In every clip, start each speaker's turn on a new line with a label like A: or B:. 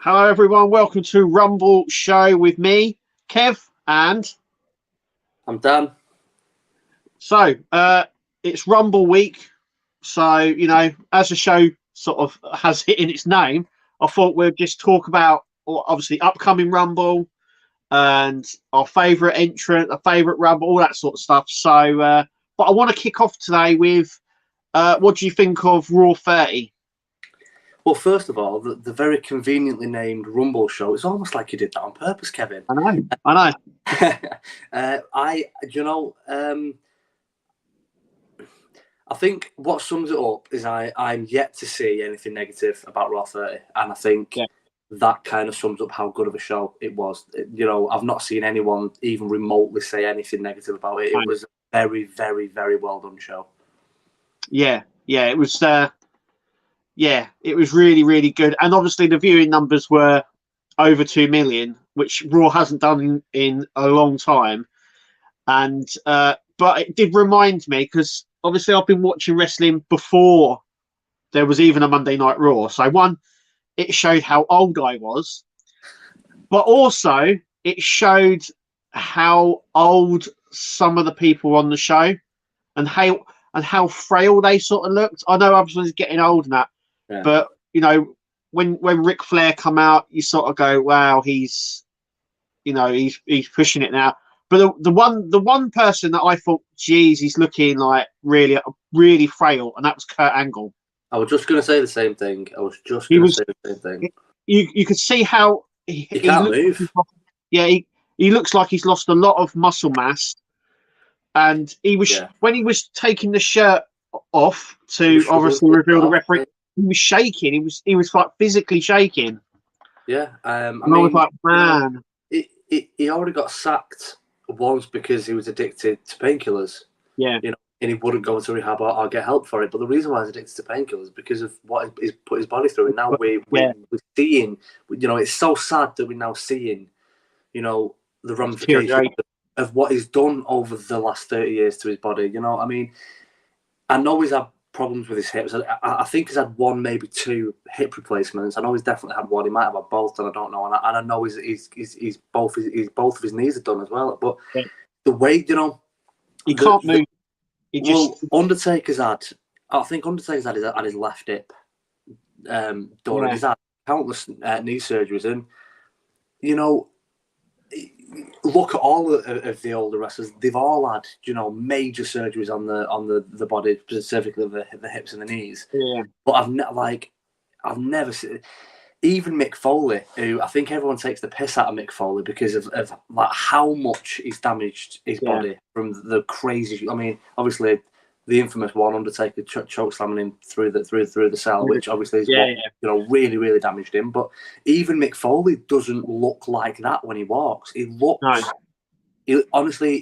A: Hello, everyone. Welcome to Rumble Show with me, Kev, and
B: I'm Dan.
A: so it's Rumble week. So as the show sort of has it in its name, I thought we'd just talk about obviously upcoming Rumble and our favourite entrant, a favourite Rumble, all that sort of stuff. So, but I want to kick off today with what do you think of Raw 30?
B: Well, first of all, the very conveniently named Rumble Show. It's almost like you did that on purpose, Kevin.
A: I know.
B: I think what sums it up is I'm yet to see anything negative about Raw 30, and I think that kind of sums up how good of a show it was. I've not seen anyone even remotely say anything negative about it. It was a very, very, very well done show.
A: Yeah, it was. It was really, really good. And obviously the viewing numbers were over 2 million, which Raw hasn't done in a long time. And but it did remind me, because obviously I've been watching wrestling before there was even a Monday Night Raw. So one, it showed how old I was, but also it showed how old some of the people on the show and how frail they sort of looked. I know everyone's getting old and that.
B: Yeah.
A: But when Ric Flair come out, you sort of go, "Wow, he's pushing it now." But the one person that I thought, "Geez, he's looking like really, really frail," and that was Kurt Angle.
B: I was just going to say the same thing.
A: You could see how
B: he can't move.
A: Yeah, he looks like he's lost a lot of muscle mass, and when he was taking the shirt off to obviously reveal the referee. He was shaking. He was like physically shaking.
B: Yeah,
A: I was like, man,
B: he already got sacked once because he was addicted to painkillers.
A: Yeah,
B: and he wouldn't go into rehab or get help for it. But the reason why he's addicted to painkillers is because of what he's put his body through. And now we're seeing, it's so sad that we're now seeing, the ramifications of what he's done over the last 30 years to his body. I know he's had problems with his hips. I think he's had one, maybe two hip replacements. I know he's definitely had one. He might have had both, and I don't know. And I know he's both of his knees are done as well. But the way
A: he can't move.
B: Undertaker's had. I think Undertaker's had his left hip done. And he's had countless knee surgeries, and look at all of the older wrestlers. They've all had, major surgeries on the body, specifically the hips and the knees.
A: Yeah.
B: But I've never seen even Mick Foley, who I think everyone takes the piss out of Mick Foley because of like how much he's damaged his body from the crazy. I mean, obviously the infamous one, Undertaker choke slamming him through the cell, which obviously is what really, really damaged him. But even Mick Foley doesn't look like that when he walks. He looks, he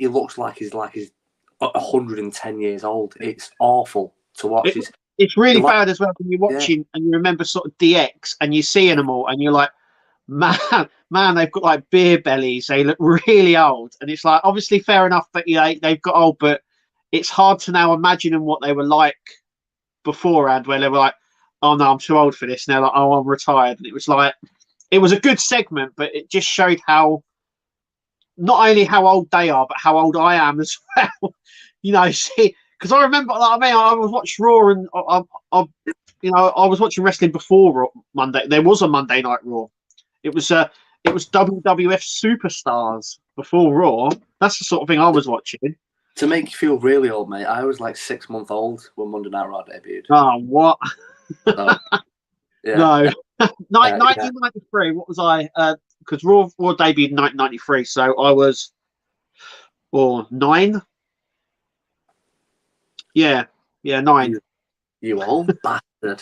B: looks like he's 110 years old. It's awful to watch.
A: It's really bad as well when you're watching and you remember sort of DX and you're seeing them all and you're like, man, they've got like beer bellies. They look really old, and it's like obviously fair enough that they've got old, but it's hard to now imagine them what they were like beforehand, where they were like, "Oh no, I'm too old for this." And they're like, "Oh, I'm retired." And it was a good segment, but it just showed how not only how old they are, but how old I am as well. See, because I remember, I was watching Raw, and I was watching wrestling before Monday. There was a Monday Night Raw. It was WWF Superstars before Raw. That's the sort of thing I was watching.
B: To make you feel really old, mate, I was like 6 months old when Monday Night Raw debuted.
A: Oh, what?
B: So,
A: No. 1993, what was I? Because Raw debuted in 1993, so I was 9. Yeah, 9.
B: You old bastard.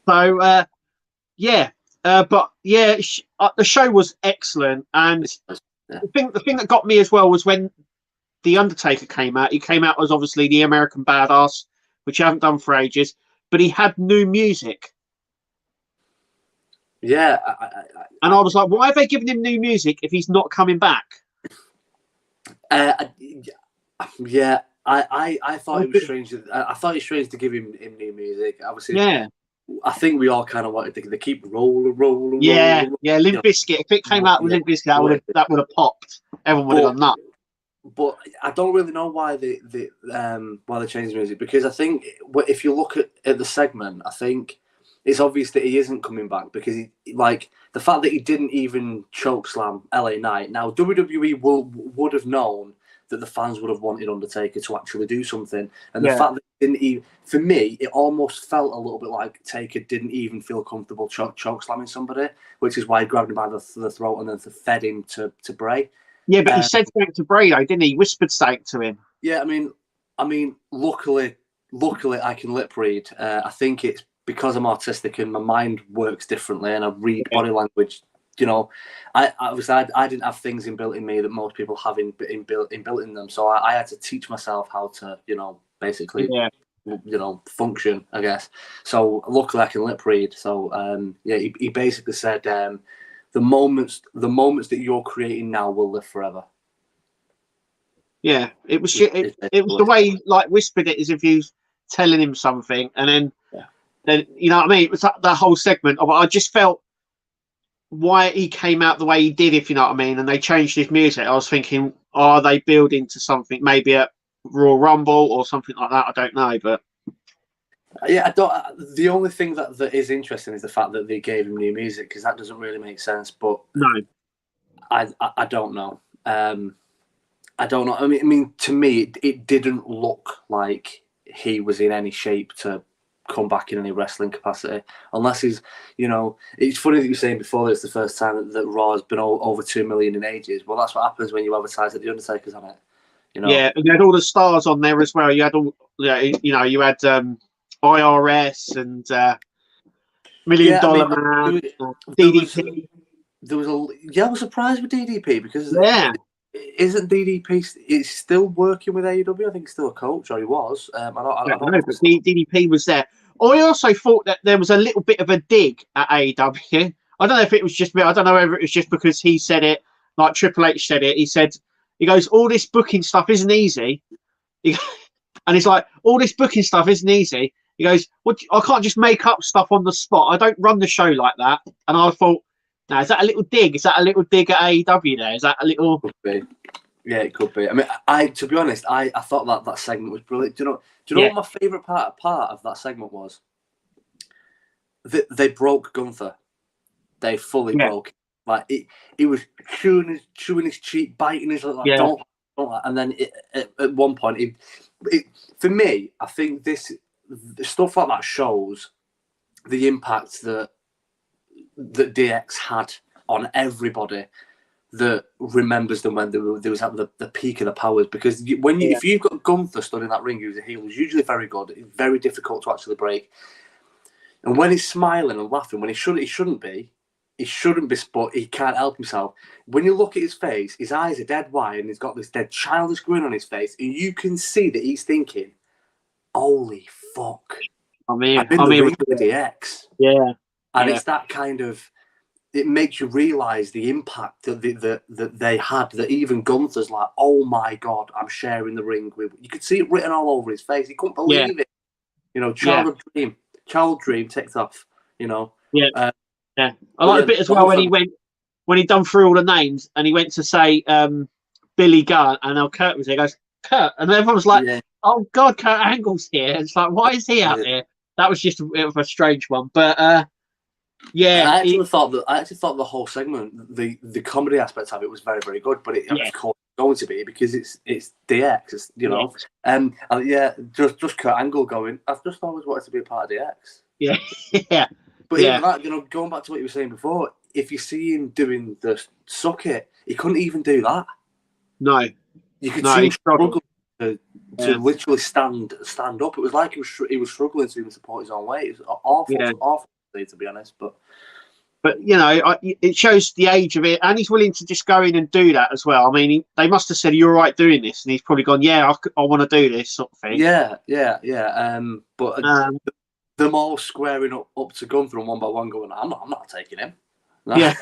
A: So, but the show was excellent, and the thing that got me as well was when The Undertaker came out. He came out as obviously the American Badass, which I haven't done for ages, but he had new music.
B: Yeah.
A: And I was like, why have they given him new music if he's not coming back?
B: I thought it was strange. I thought it was strange to give him new music. Obviously, I think we all kind of wanted to keep rolling.
A: Yeah, Limp Bizkit. If it came out with Limp Bizkit, that would have popped. Everyone would have gone nuts.
B: But I don't really know why they changed the music, because I think if you look at the segment, I think it's obvious that he isn't coming back, because like the fact that he didn't even chokeslam LA Knight. Now WWE would have known that the fans would have wanted Undertaker to actually do something, and the fact that he didn't even, for me, it almost felt a little bit like Taker didn't even feel comfortable chokeslamming somebody, which is why he grabbed him by the throat and then fed him to Bray.
A: Yeah, but he said something to Bray, though, didn't he? He whispered something to him.
B: Yeah, I mean, luckily I can lip read. I think it's because I'm autistic and my mind works differently, and I read body language. You know, I didn't have things inbuilt in me that most people have inbuilt in them. So I had to teach myself how to, basically, function, I guess. So luckily I can lip read. So he basically said, the moments that you're creating now will live forever.
A: Yeah, it was the way he whispered it, as if he was telling him something, and then you know what I mean. It was that whole segment of I just felt why he came out the way he did, if you know what I mean, and they changed his music. I was thinking, are they building to something, maybe a Royal Rumble or something like that? I don't know, but
B: yeah, I don't. The only thing that is interesting is the fact that they gave him new music, because that doesn't really make sense. But
A: no,
B: I don't know. I don't know. I mean, to me, it didn't look like he was in any shape to come back in any wrestling capacity, unless he's, it's funny that you were saying before that it's the first time that Raw has been over 2 million in ages. Well, that's what happens when you advertise that the Undertaker's on it.
A: Yeah, and you had all the stars on there as well. You had all, you had IRS and $1 Million Man, DDP.
B: I was surprised with DDP, because isn't DDP? It's still working with AEW. I think he's still a coach, or he was. I don't know.
A: But DDP was there. I also thought that there was a little bit of a dig at AEW. I don't know if it was just me. I don't know whether it was just because he said it, like Triple H said it. He goes, all this booking stuff isn't easy. And he's like, all this booking stuff isn't easy. He goes, I can't just make up stuff on the spot. I don't run the show like that. And I thought, now, is that a little dig? Is that a little dig at AEW there? Is that a little...
B: Could be. Yeah, it could be. I mean, to be honest, I thought that segment was brilliant. Do you know what my favourite part of that segment was? They broke Gunther. They fully broke. Like, he was chewing his cheek, biting his lip, like, don't. And then at one point, for me, I think stuff like that shows the impact that DX had on everybody that remembers them when they was at the peak of the powers. Because if you've got Gunther stood in that ring who's a heel, who's usually very good, it's very difficult to actually break. And when he's smiling and laughing, when he shouldn't be, but he can't help himself. When you look at his face, his eyes are dead wide, and he's got this dead childish grin on his face, and you can see that he's thinking, "Holy fuck! I'm in the ring with DX."
A: Yeah.
B: And it's that kind of, it makes you realise the impact that they had, that even Gunther's like, oh my God, I'm sharing the ring with, you could see it written all over his face. He couldn't believe it. Childhood dream ticked off,
A: Yeah. I like a bit as well when he done through all the names and he went to say Billy Gunn, and now Kurt was there. He goes, Kurt, and everyone was like, oh God, Kurt Angle's here. It's like, why is he out there? That was just a strange one, but I actually thought
B: the whole segment, the comedy aspect of it was very, very good, but of course it's going to be, because it's DX, just Kurt Angle going, I've just always wanted to be a part of DX. But even that, going back to what you were saying before, if you see him doing the suck it, he couldn't even do that.
A: No,
B: you could see him struggle to literally stand up. It was like he was struggling to even support his own weight. It was awful to be honest. But
A: it shows the age of it, and he's willing to just go in and do that as well. I mean, they must have said, "You're right doing this," and he's probably gone, "Yeah, I want to do this," sort of thing.
B: But them all squaring up to Gunther and one by one, going, "I'm not taking him." No.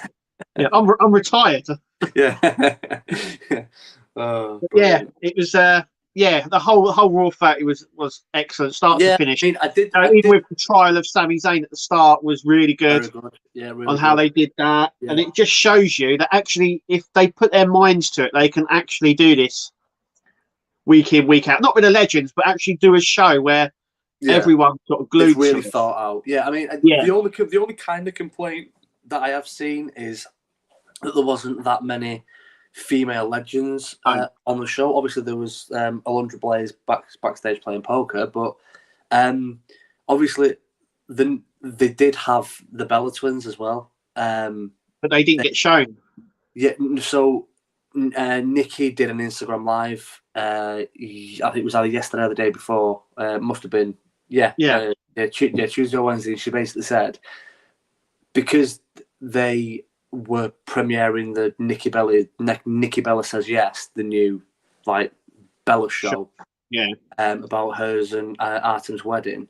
A: I'm retired.
B: Yeah.
A: It was yeah, the whole Raw 30 was excellent, start to finish.
B: I mean,
A: even with the trial of Sami Zayn at the start was really good.
B: Very good. Yeah, really
A: on how they did that, and it just shows you that actually, if they put their minds to it, they can actually do this week in, week out. Not with the legends, but actually do a show where everyone sort of glued.
B: It's really
A: to
B: thought out. Yeah, I mean, the only kind of complaint that I have seen is that there wasn't that many female legends on the show. Obviously, there was Alundra Blaze backstage playing poker, but obviously, they did have the Bella Twins as well.
A: But they didn't get shown.
B: Yeah, so Nikki did an Instagram live. I think it was either yesterday or the day before. Must have been Tuesday or Wednesday. She basically said because they were premiering the Nikki Bella Says Yes, the new like Bella show.
A: Yeah.
B: About hers and Artem's wedding.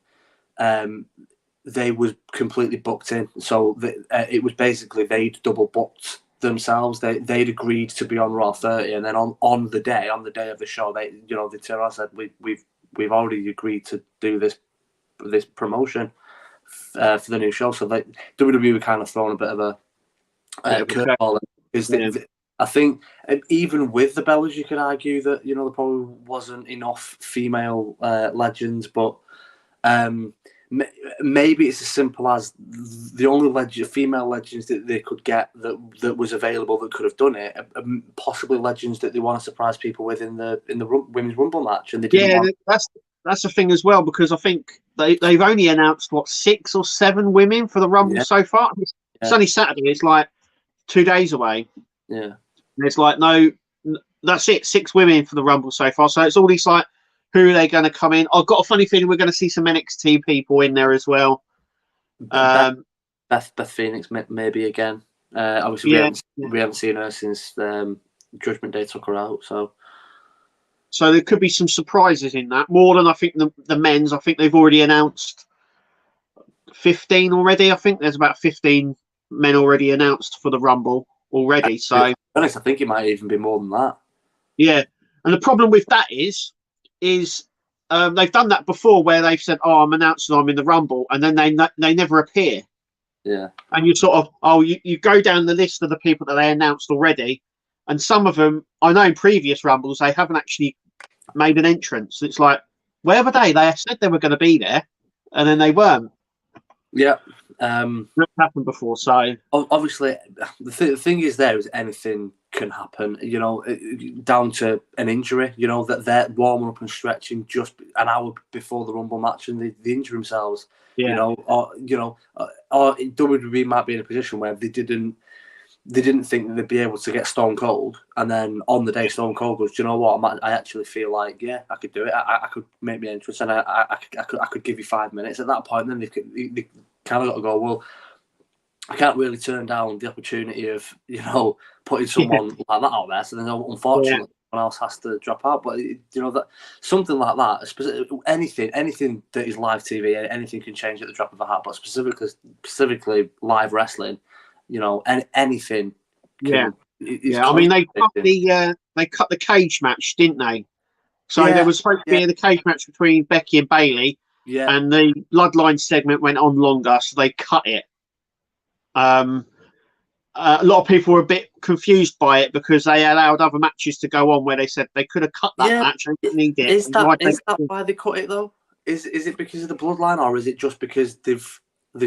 B: They was completely booked in, so it was basically they'd double booked themselves. They'd agreed to be on Raw 30, and then on the day of the show, they turned around and said we've already agreed to do this promotion for the new show. So WWE were kind of throwing a bit of a curveball because I think even with the Bellas, you could argue that there probably wasn't enough female legends, but maybe it's as simple as the only female legends that they could get that was available that could have done it, possibly legends that they want to surprise people with in the Women's Rumble match, and they didn't.
A: That's the thing as well, because I think they've only announced 6 or 7 women for the Rumble so far. It's only Saturday. It's like 2 days away.
B: Yeah,
A: and it's like no, that's it. 6 women for the Rumble so far. So it's all these like, who are they going to come in? I've got a funny feeling we're going to see some NXT people in there as well.
B: Beth Phoenix maybe again. Obviously, we haven't seen her since Judgment Day took her out.
A: So there could be some surprises in that. More than I think the men's. I think they've already announced 15 already. I think there's about 15 men already announced for the Rumble already. So
B: I think it might even be more than that.
A: Yeah, and the problem with that is they've done that before, where they've said, "Oh, I'm announcing I'm in the Rumble," and then they never appear.
B: Yeah,
A: and you sort of you go down the list of the people that they announced already, and some of them I know in previous Rumbles they haven't actually made an entrance. It's like, where were they? They said they were going to be there, and then they weren't.
B: Yeah,
A: that's happened before. So
B: obviously, the thing is, there is anything can happen. Down to an injury. That they're warming up and stretching just an hour before the Rumble match, and they injure themselves.
A: Yeah.
B: Or WWE might be in a position where they didn't think that they'd be able to get Stone Cold, and then on the day Stone Cold goes, do you know what? I actually feel like I could do it. I could make my entrance, and I could give you 5 minutes. At that point, then they kind of got to go, well, I can't really turn down the opportunity of putting someone like that out there. So then, unfortunately, someone else has to drop out. But that something like that, anything that is live TV, anything can change at the drop of a hat. But specifically live wrestling. Anything.
A: I mean, they cut the cage match, didn't they? So there was supposed to be the cage match between Becky and Bayley, and the Bloodline segment went on longer, so they cut it. A lot of people were a bit confused by it because they allowed other matches to go on where they said they could have cut that match and didn't need it.
B: Is that why they cut it though? Is it because of the Bloodline, or is it just because they've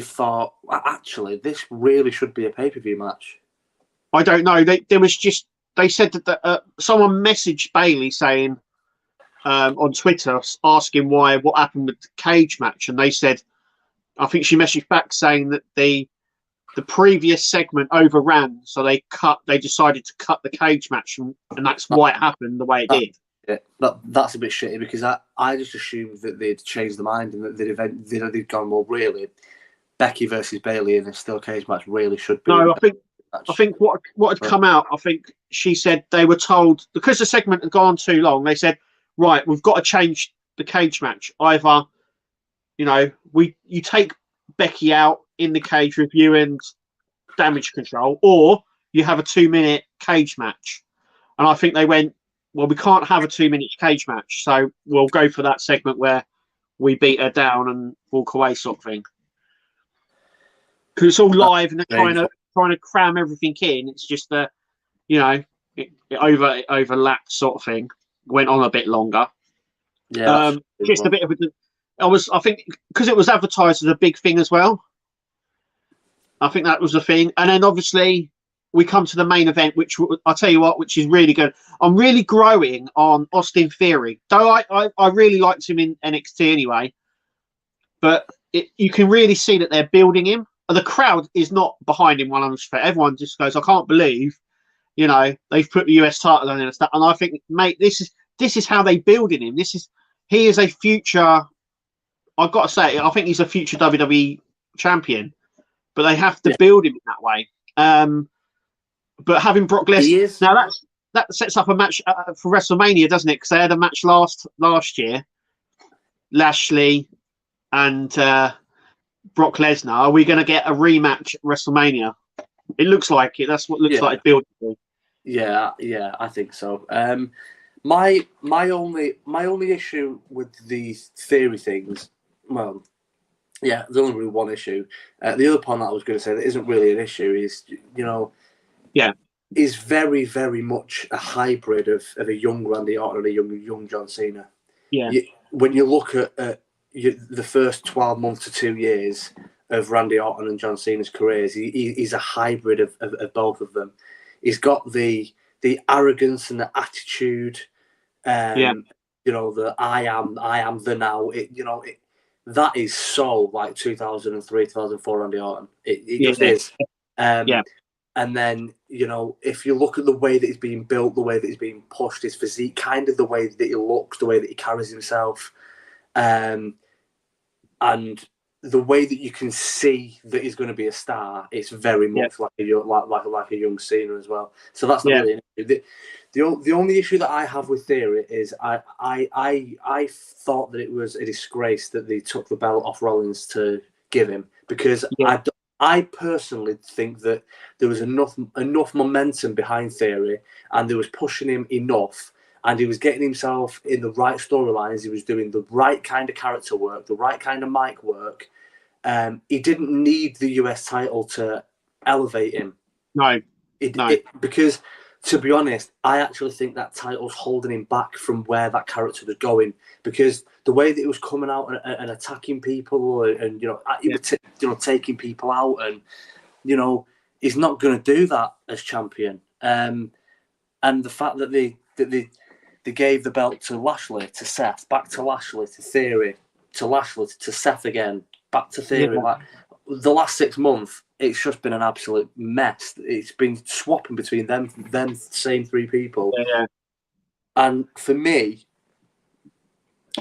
B: thought, actually, this really should be a pay-per-view match?
A: I don't know. They said that someone messaged Bayley saying on Twitter asking what happened with the cage match, and they said, I think she messaged back saying that the previous segment overran, so they decided to cut the cage match, and that's why it happened the way it did.
B: Yeah, that's a bit shitty, because I just assumed that they'd changed their mind and that they'd gone, well, really, Becky versus Bayley in a steel cage match really should be.
A: No, I think what had come out, I think she said they were told, because the segment had gone too long, they said, right, we've got to change the cage match. Either, you take Becky out in the cage with you and Damage Control, or you have a 2-minute cage match. And I think they went, well, we can't have a 2-minute cage match, so we'll go for that segment where we beat her down and walk away, sort of thing. Because it's all live and they're trying to cram everything in. It's just that, it overlapped, sort of thing. Went on a bit longer.
B: Yeah,
A: just a bit of I think because it was advertised as a big thing as well. I think that was the thing, and then obviously we come to the main event, which I'll tell you what, which is really good. I'm really growing on Austin Theory, though I really liked him in NXT anyway. But you can really see that they're building him. The crowd is not behind him 100%. Everyone just goes, I can't believe, they've put the US title on him and stuff. And I think, mate, this is how they building him. He is a future. I've got to say, I think he's a future WWE champion, but they have to build him in that way. But having Brock Lesnar now, that sets up a match for WrestleMania, doesn't it? Because they had a match last year, Lashley and Brock Lesnar. Are we going to get a rematch at WrestleMania? It looks like it. That's what it looks like it's building to.
B: Yeah, I think so. My only issue with these Theory things, well, yeah, there's only really one issue. The other point that I was going to say that isn't really an issue is, is very, very much a hybrid of a young Randy Orton and a young John Cena.
A: Yeah.
B: When you look at the first 12 months to 2 years of Randy Orton and John Cena's careers, he's a hybrid of both of them. He's got the arrogance and the attitude, the I am the now. That is so like 2003, 2004 Randy Orton. It just is. And then, if you look at the way that he's being built, the way that he's being pushed, his physique, kind of the way that he looks, the way that he carries himself, and the way that you can see that he's going to be a star, it's very much like a young Cena as well. So that's not really an issue. The only issue that I have with Theory is I thought that it was a disgrace that they took the belt off Rollins to give him, because I personally think that there was enough momentum behind Theory, and they was pushing him enough, and he was getting himself in the right storylines. He was doing the right kind of character work, the right kind of mic work. He didn't need the US title to elevate him.
A: No.
B: Because, to be honest, I actually think that title's holding him back from where that character was going. Because the way that he was coming out and attacking people, and he was taking people out, and he's not going to do that as champion. And the fact that they gave the belt to Lashley, to Seth, back to Lashley, to Theory, to Lashley, to Seth again, back to Theory. Like the last 6 months, it's just been an absolute mess. It's been swapping between them same three people.
A: Yeah.
B: And for me,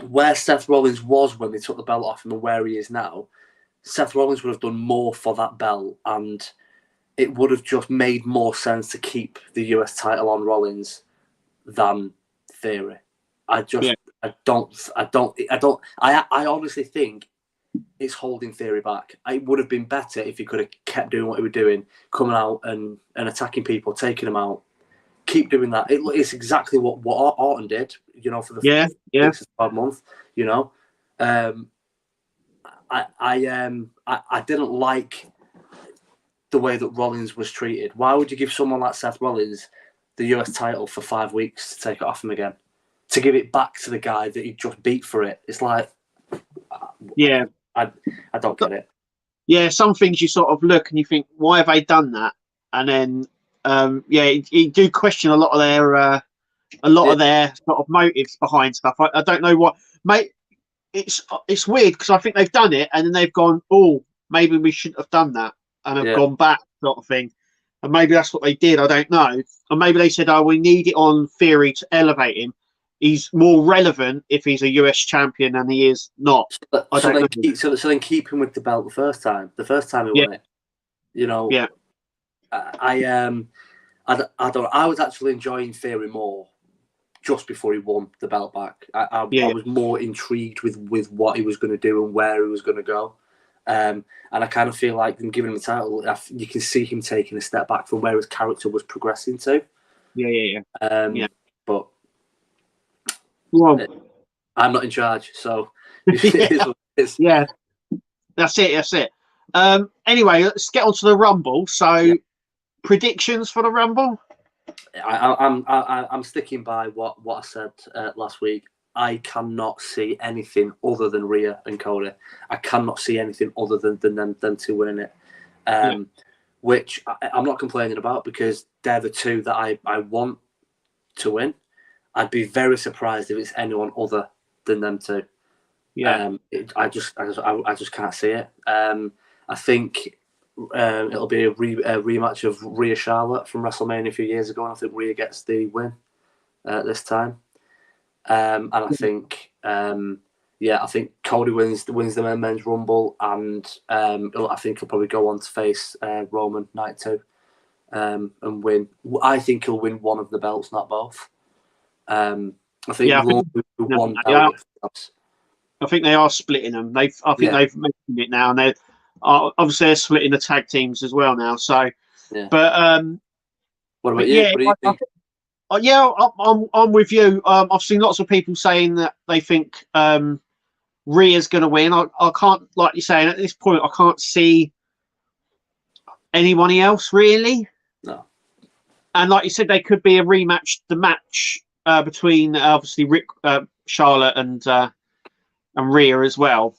B: where Seth Rollins was when they took the belt off him and where he is now, Seth Rollins would have done more for that belt, and it would have just made more sense to keep the US title on Rollins than Theory. I honestly think it's holding Theory back. It would have been better if he could have kept doing what he was doing, coming out and attacking people, taking them out. Keep doing that. It's exactly what Orton did, for the first 5 months. I didn't like the way that Rollins was treated. Why would you give someone like Seth Rollins the US title for 5 weeks to take it off him again? To give it back to the guy that he just beat for it. It's like, I don't get it.
A: Yeah, some things you sort of look and you think, why have they done that? And then, you do question a lot of their sort of motives behind stuff. I don't know what, mate. It's weird because I think they've done it and then they've gone, oh, maybe we shouldn't have done that, and have gone back, sort of thing. And maybe that's what they did. I don't know. Or maybe they said, oh, we need it on Theory to elevate him. He's more relevant if he's a US champion than he is not.
B: So then keep him with the belt the first time he won it. I don't know. I was actually enjoying Theory more just before he won the belt back. I was more intrigued with what he was going to do and where he was going to go. And I kind of feel like them giving him the title, you can see him taking a step back from where his character was progressing to.
A: But Well,
B: I'm not in charge, so it is what it is.
A: yeah, that's it. That's it. Anyway, let's get on to the Rumble. So, predictions for the Rumble?
B: I'm sticking by what I said last week. I cannot see anything other than Rhea and Cody. I cannot see anything other than them two winning it. Which I'm not complaining about, because they're the two that I want to win. I'd be very surprised if it's anyone other than them two.
A: Yeah.
B: I just can't see it. I think it'll be a rematch of Rhea Charlotte from WrestleMania a few years ago, and I think Rhea gets the win this time. And I think I think Cody wins the men's Rumble, and I think he'll probably go on to face Roman night 2 and win. I think he'll win one of the belts, not both. I think Roman will one belt.
A: I think they are splitting them. They've mentioned it now, and they're obviously splitting the tag teams as well now. So, but
B: what about you? What do you think?
A: I'm with you. I've seen lots of people saying that they think Rhea's going to win. I can't, like you're saying, at this point, I can't see anybody else really.
B: No.
A: And like you said, they could be a rematch. The match between obviously Charlotte and Rhea as well.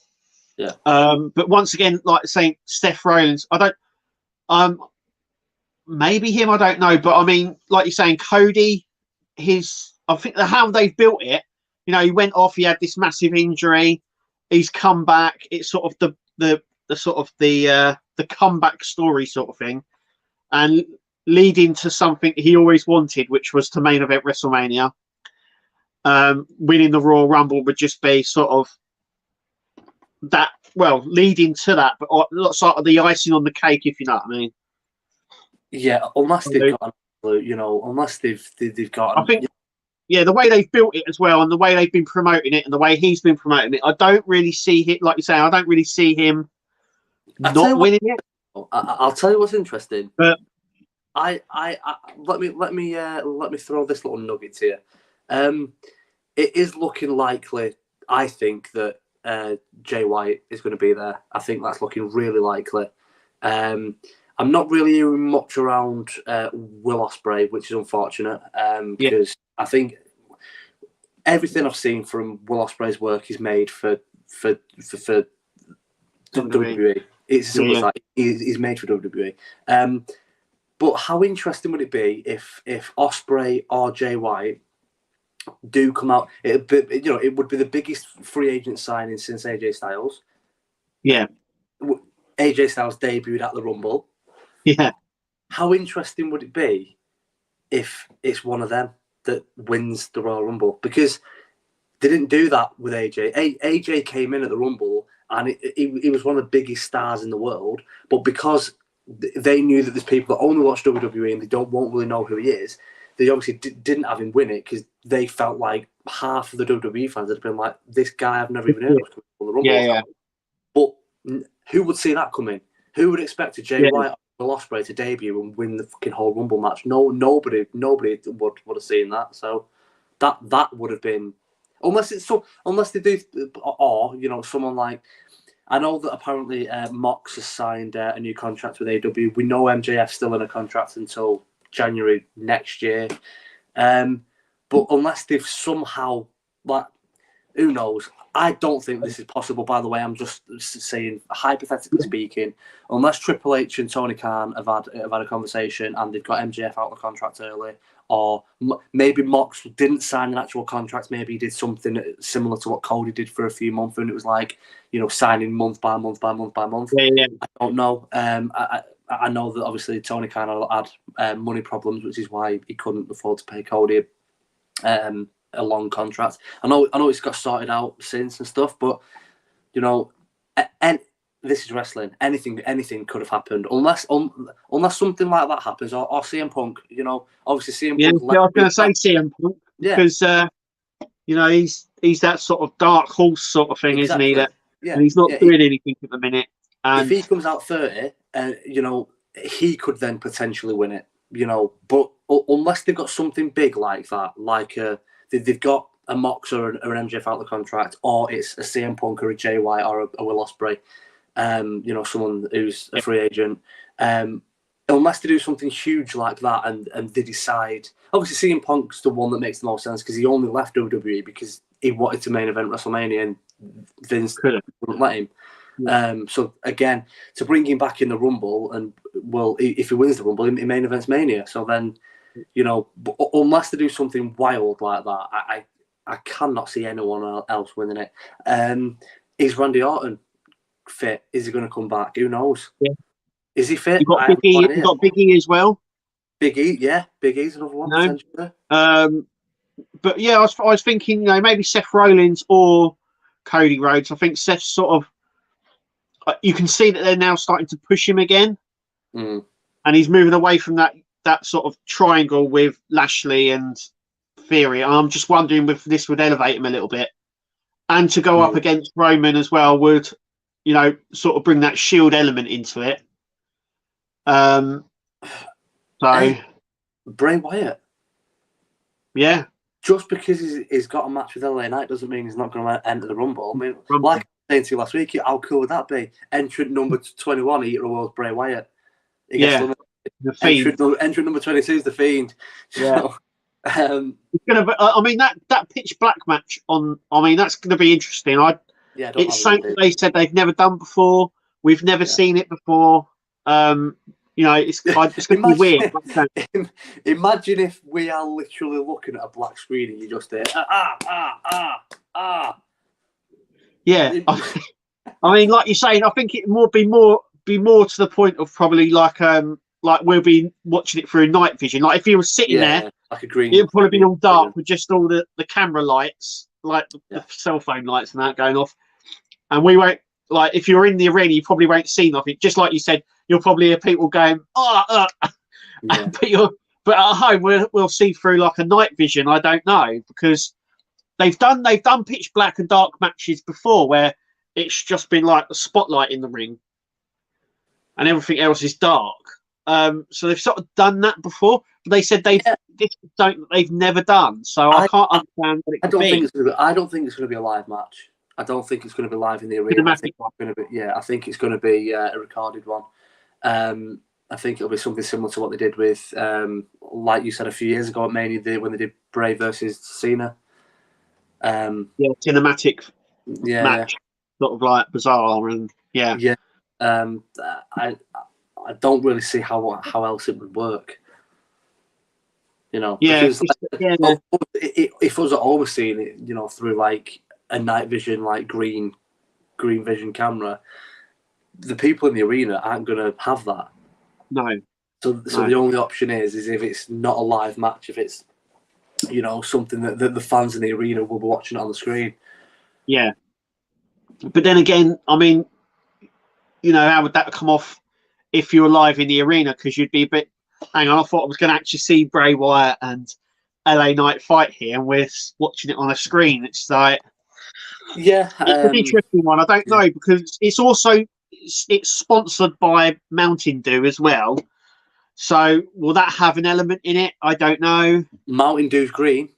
B: Yeah.
A: But once again, like saying Seth Rollins, I don't. Maybe him, I don't know. But I mean, like you're saying, Cody, I think how they've built it. You know, he went off. He had this massive injury. He's come back. It's sort of the comeback story sort of thing, and leading to something he always wanted, which was to main event WrestleMania. Winning the Royal Rumble would just be sort of that. Well, leading to that, but sort of the icing on the cake, if you know what I mean.
B: Yeah, unless they've got, unless they've got.
A: I think, the way they've built it as well, and the way they've been promoting it, and the way he's been promoting it, I don't really see it. Like you say, I don't really see him not winning it.
B: I'll tell you what's interesting.
A: But
B: let me throw this little nugget to you. It is looking likely, I think, that Jay White is going to be there. I think that's looking really likely. I'm not really hearing much around Will Ospreay, which is unfortunate, because I think everything I've seen from Will Ospreay's work is made for WWE. It's simple as that. He's made for WWE. But how interesting would it be if Ospreay or Jay White do come out? It would be the biggest free agent signing since AJ Styles.
A: Yeah.
B: AJ Styles debuted at the Rumble.
A: Yeah.
B: How interesting would it be if it's one of them that wins the Royal Rumble? Because they didn't do that with AJ. AJ came in at the Rumble and he was one of the biggest stars in the world. But because they knew that there's people that only watch WWE and they won't really know who he is, they obviously didn't have him win it, because they felt like half of the WWE fans had been like, this guy I've never even heard of on the Rumble.
A: Yeah.
B: But who would see that coming? Who would expect a Jay White or Will Ospreay to debut and win the fucking whole Rumble match? Nobody would have seen that. So that would have been, unless they do, or someone like, I know that apparently Mox has signed a new contract with AEW. We know MJF's still in a contract until January next year. But unless they've somehow, who knows? I don't think this is possible, by the way. I'm just saying, hypothetically speaking, unless Triple H and Tony Khan have had a conversation and they've got MJF out of the contract early, or maybe Mox didn't sign an actual contract. Maybe he did something similar to what Cody did for a few months, and it was like, signing month by month by month by month.
A: Yeah.
B: I don't know. I know that obviously Tony Khan had money problems, which is why he couldn't afford to pay Cody a long contract. I know it's got sorted out since and stuff, but and this is wrestling. Anything could have happened unless something like that happens, or CM Punk. Obviously CM Punk.
A: Yeah, I was going to say CM Punk because he's that sort of dark horse sort of thing,
B: exactly.
A: Isn't he? And he's not doing anything at the minute. And
B: if he comes out 30, he could then potentially win it. But unless they've got something big like that, like they've got a Mox or an MJF out of the contract, or it's a CM Punk or a Jay White or a Will Ospreay, someone who's a free agent. Unless they do something huge like that and they decide... Obviously, CM Punk's the one that makes the most sense because he only left WWE because he wanted to main event WrestleMania and Vince wouldn't let him. Yeah. So, again, to bring him back in the Rumble, and, well, if he wins the Rumble, he main events Mania. So then, unless they do something wild like that, I cannot see anyone else winning it. Is Randy Orton fit? Is he going to come back? Who knows? Yeah. Is he fit?
A: You've got Big E as well.
B: Big E, yeah. Big E's another one, potentially.
A: But yeah, I was thinking, maybe Seth Rollins or Cody Rhodes. I think Seth's sort of... you can see that they're now starting to push him again.
B: Mm.
A: And he's moving away from that sort of triangle with Lashley and Theory. I'm just wondering if this would elevate him a little bit. And to go up against Roman as well would, sort of bring that Shield element into it.
B: Bray Wyatt.
A: Yeah.
B: Just because he's got a match with LA Knight doesn't mean he's not going to enter the Rumble. I mean, like I was saying to you last week, how cool would that be? Entrant number 21, Eater of Worlds, Bray Wyatt.
A: The Fiend.
B: Entrant number 22 is the Fiend.
A: Yeah. It's gonna be, that pitch black match that's gonna be interesting. It's something they said they've never done before. We've never seen it before. It's gonna be weird.
B: Imagine if we are literally looking at a black screen and you just hear
A: Yeah. Like you're saying, I think it would be more to the point of probably like we'll be watching it through night vision. Like if you were sitting there,
B: like a green,
A: it'd probably be all dark with just all the camera lights, like the cell phone lights and that going off. And we won't, like, if you're in the arena, you probably won't see nothing. Just like you said, you'll probably hear people going, but at home we'll see through like a night vision. I don't know, because they've done pitch black and dark matches before where it's just been like a spotlight in the ring and everything else is dark. So they've sort of done that before. But they said they've never done. So I can't understand what it could be.
B: I don't think it's going to be a live match. I don't think it's going to be live in the arena. I think it's going to be a recorded one. I think it'll be something similar to what they did with, like you said, a few years ago at Mania when they did Bray versus Cena.
A: Cinematic match, sort of like bizarre and
B: I don't really see how else it would work.
A: Because
B: if us at always seeing it, through like a night vision, like green vision camera, the people in the arena aren't going to have that.
A: No.
B: So the only option is if it's not a live match, if it's something that the fans in the arena will be watching it on the screen.
A: Yeah. But then again, I mean, how would that come off if you were live in the arena? Because you'd be a bit, hang on, I thought I was going to actually see Bray Wyatt and LA Knight fight here, and we're watching it on a screen. It's like, it's an interesting one. I don't know, because it's also it's sponsored by Mountain Dew as well. So will that have an element in it? I don't know.
B: Mountain Dew's green.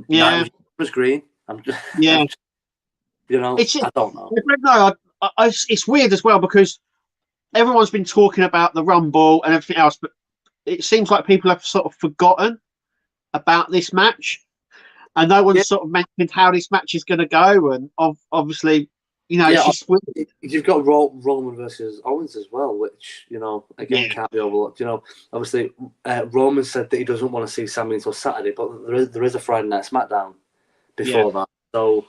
A: Yeah,
B: it was green. I don't know.
A: I don't know. It's weird as well because everyone's been talking about the Rumble and everything else, but it seems like people have sort of forgotten about this match, and no one's sort of mentioned how this match is going to go. And obviously, it's just weird.
B: You've got Roman versus Owens as well, which again can't be overlooked. Obviously, Roman said that he doesn't want to see Sami until Saturday, but there is a Friday Night SmackDown before that, so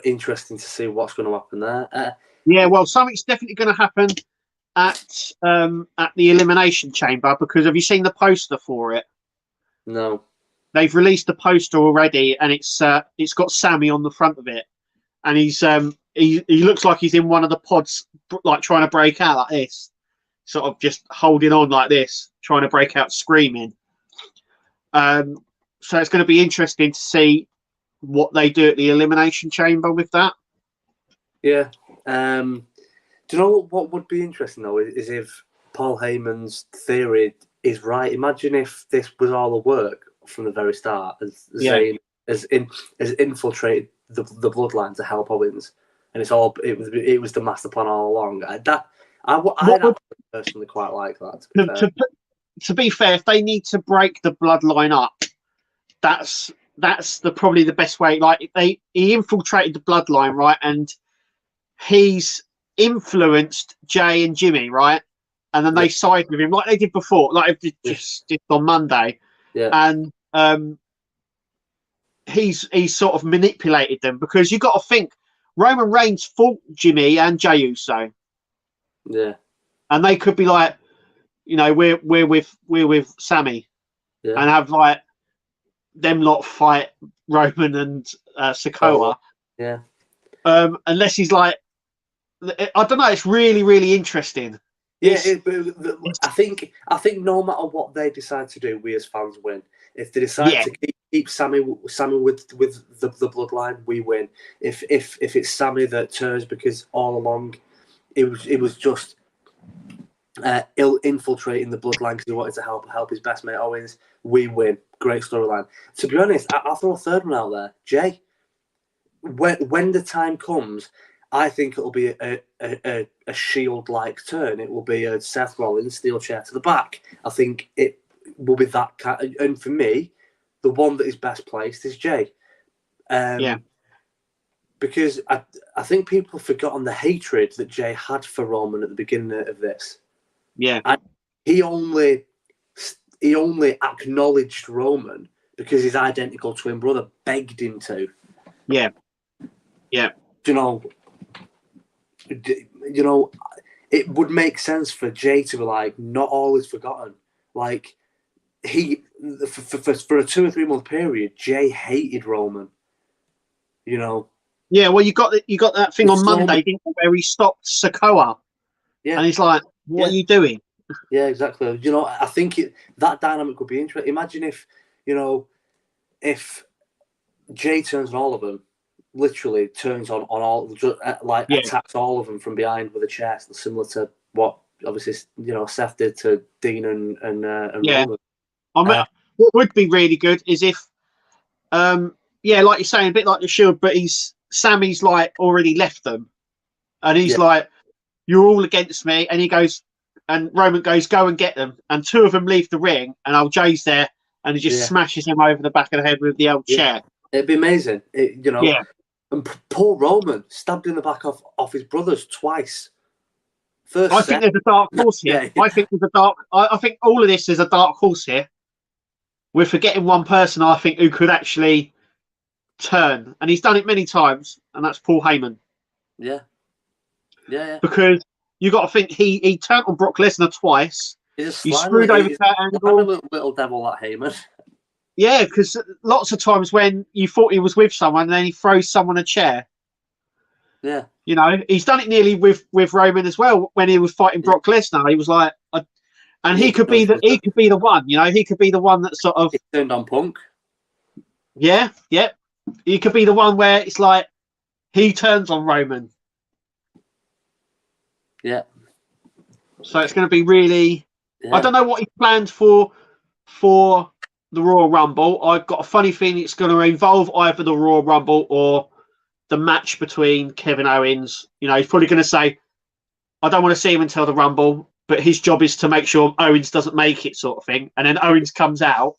B: interesting to see what's going to happen there.
A: Well, something's definitely going to happen at the Elimination Chamber, because have you seen the poster for it?
B: No.
A: They've released the poster already, and it's got Sami on the front of it, and he's he looks like he's in one of the pods, like trying to break out like this, sort of just holding on like this, trying to break out screaming. So it's going to be interesting to see what they do at the Elimination Chamber with that.
B: Yeah. Do you know what would be interesting though is if Paul Heyman's theory is right. Imagine if this was all a work from the very start, as Zayn has infiltrated the bloodline to help Owens, and it was the master plan all along. I personally quite like that.
A: To be fair, if they need to break the bloodline up, that's probably the best way. Like he infiltrated the bloodline, right, and he's influenced Jay and Jimmy, right, and then they side with him like they did before, like they just did on Monday, and he's sort of manipulated them, because you got to think Roman Reigns fought Jimmy and Jey Uso, and they could be like, we're with Sammy, and have like them lot fight Roman and Sikoa. Unless he's like, I don't know. It's really, really interesting.
B: Yeah, I think no matter what they decide to do, we as fans win. If they decide to keep Sammy with the bloodline, we win. If it's Sammy that turns because all along it was just infiltrating the bloodline because he wanted to help his best mate Owens, we win. Great storyline. To be honest, I'll throw a third one out there. Jay, when the time comes, I think it'll be a Shield-like turn. It will be a Seth Rollins steel chair to the back. I think it will be that kind. And for me, the one that is best placed is Jay. Because I think people have forgotten the hatred that Jay had for Roman at the beginning of this.
A: Yeah.
B: And he only acknowledged Roman because his identical twin brother begged him to.
A: Yeah.
B: It would make sense for Jay to be like, not all is forgotten. Like, for a 2 or 3 month period, Jay hated Roman.
A: Yeah, well, you got that thing on Monday, didn't you, where he stopped Sikoa. Yeah. And he's like, what are you doing?
B: Yeah, exactly. I think that dynamic would be interesting. Imagine if Jay turns on all of them, literally turns on all, attacks all of them from behind with a chair, similar to what obviously Seth did to Dean and Roman.
A: What would be really good is if, like you're saying, a bit like the Shield, but Sammy's like already left them, and he's like, "You're all against me," and he goes, and Roman goes, "Go and get them," and 2 of them leave the ring, and old Jay's there, and he just smashes him over the back of the head with the old chair.
B: It'd be amazing, And poor Roman stabbed in the back off his brothers twice.
A: I think there's a dark horse here. I think I think all of this is a dark horse here. We're forgetting one person, I think, who could actually turn, and he's done it many times, and that's Paul Heyman.
B: Yeah.
A: Because you got to think he turned on Brock Lesnar twice. He screwed over that angle.
B: A little devil, that Heyman.
A: Yeah, because lots of times when you thought he was with someone, and then he throws someone a chair.
B: Yeah.
A: He's done it nearly with Roman as well. When he was fighting Brock Lesnar, he was like, and he could be the one. He could be the one that sort of
B: turned on Punk.
A: Yeah. He could be the one where it's like he turns on Roman.
B: Yeah.
A: So it's going to be really. Yeah. I don't know what he planned for the Royal Rumble. I've got a funny feeling it's going to involve either the Royal Rumble or the match between Kevin Owens. He's probably going to say, "I don't want to see him until the Rumble," but his job is to make sure Owens doesn't make it, sort of thing. And then Owens comes out.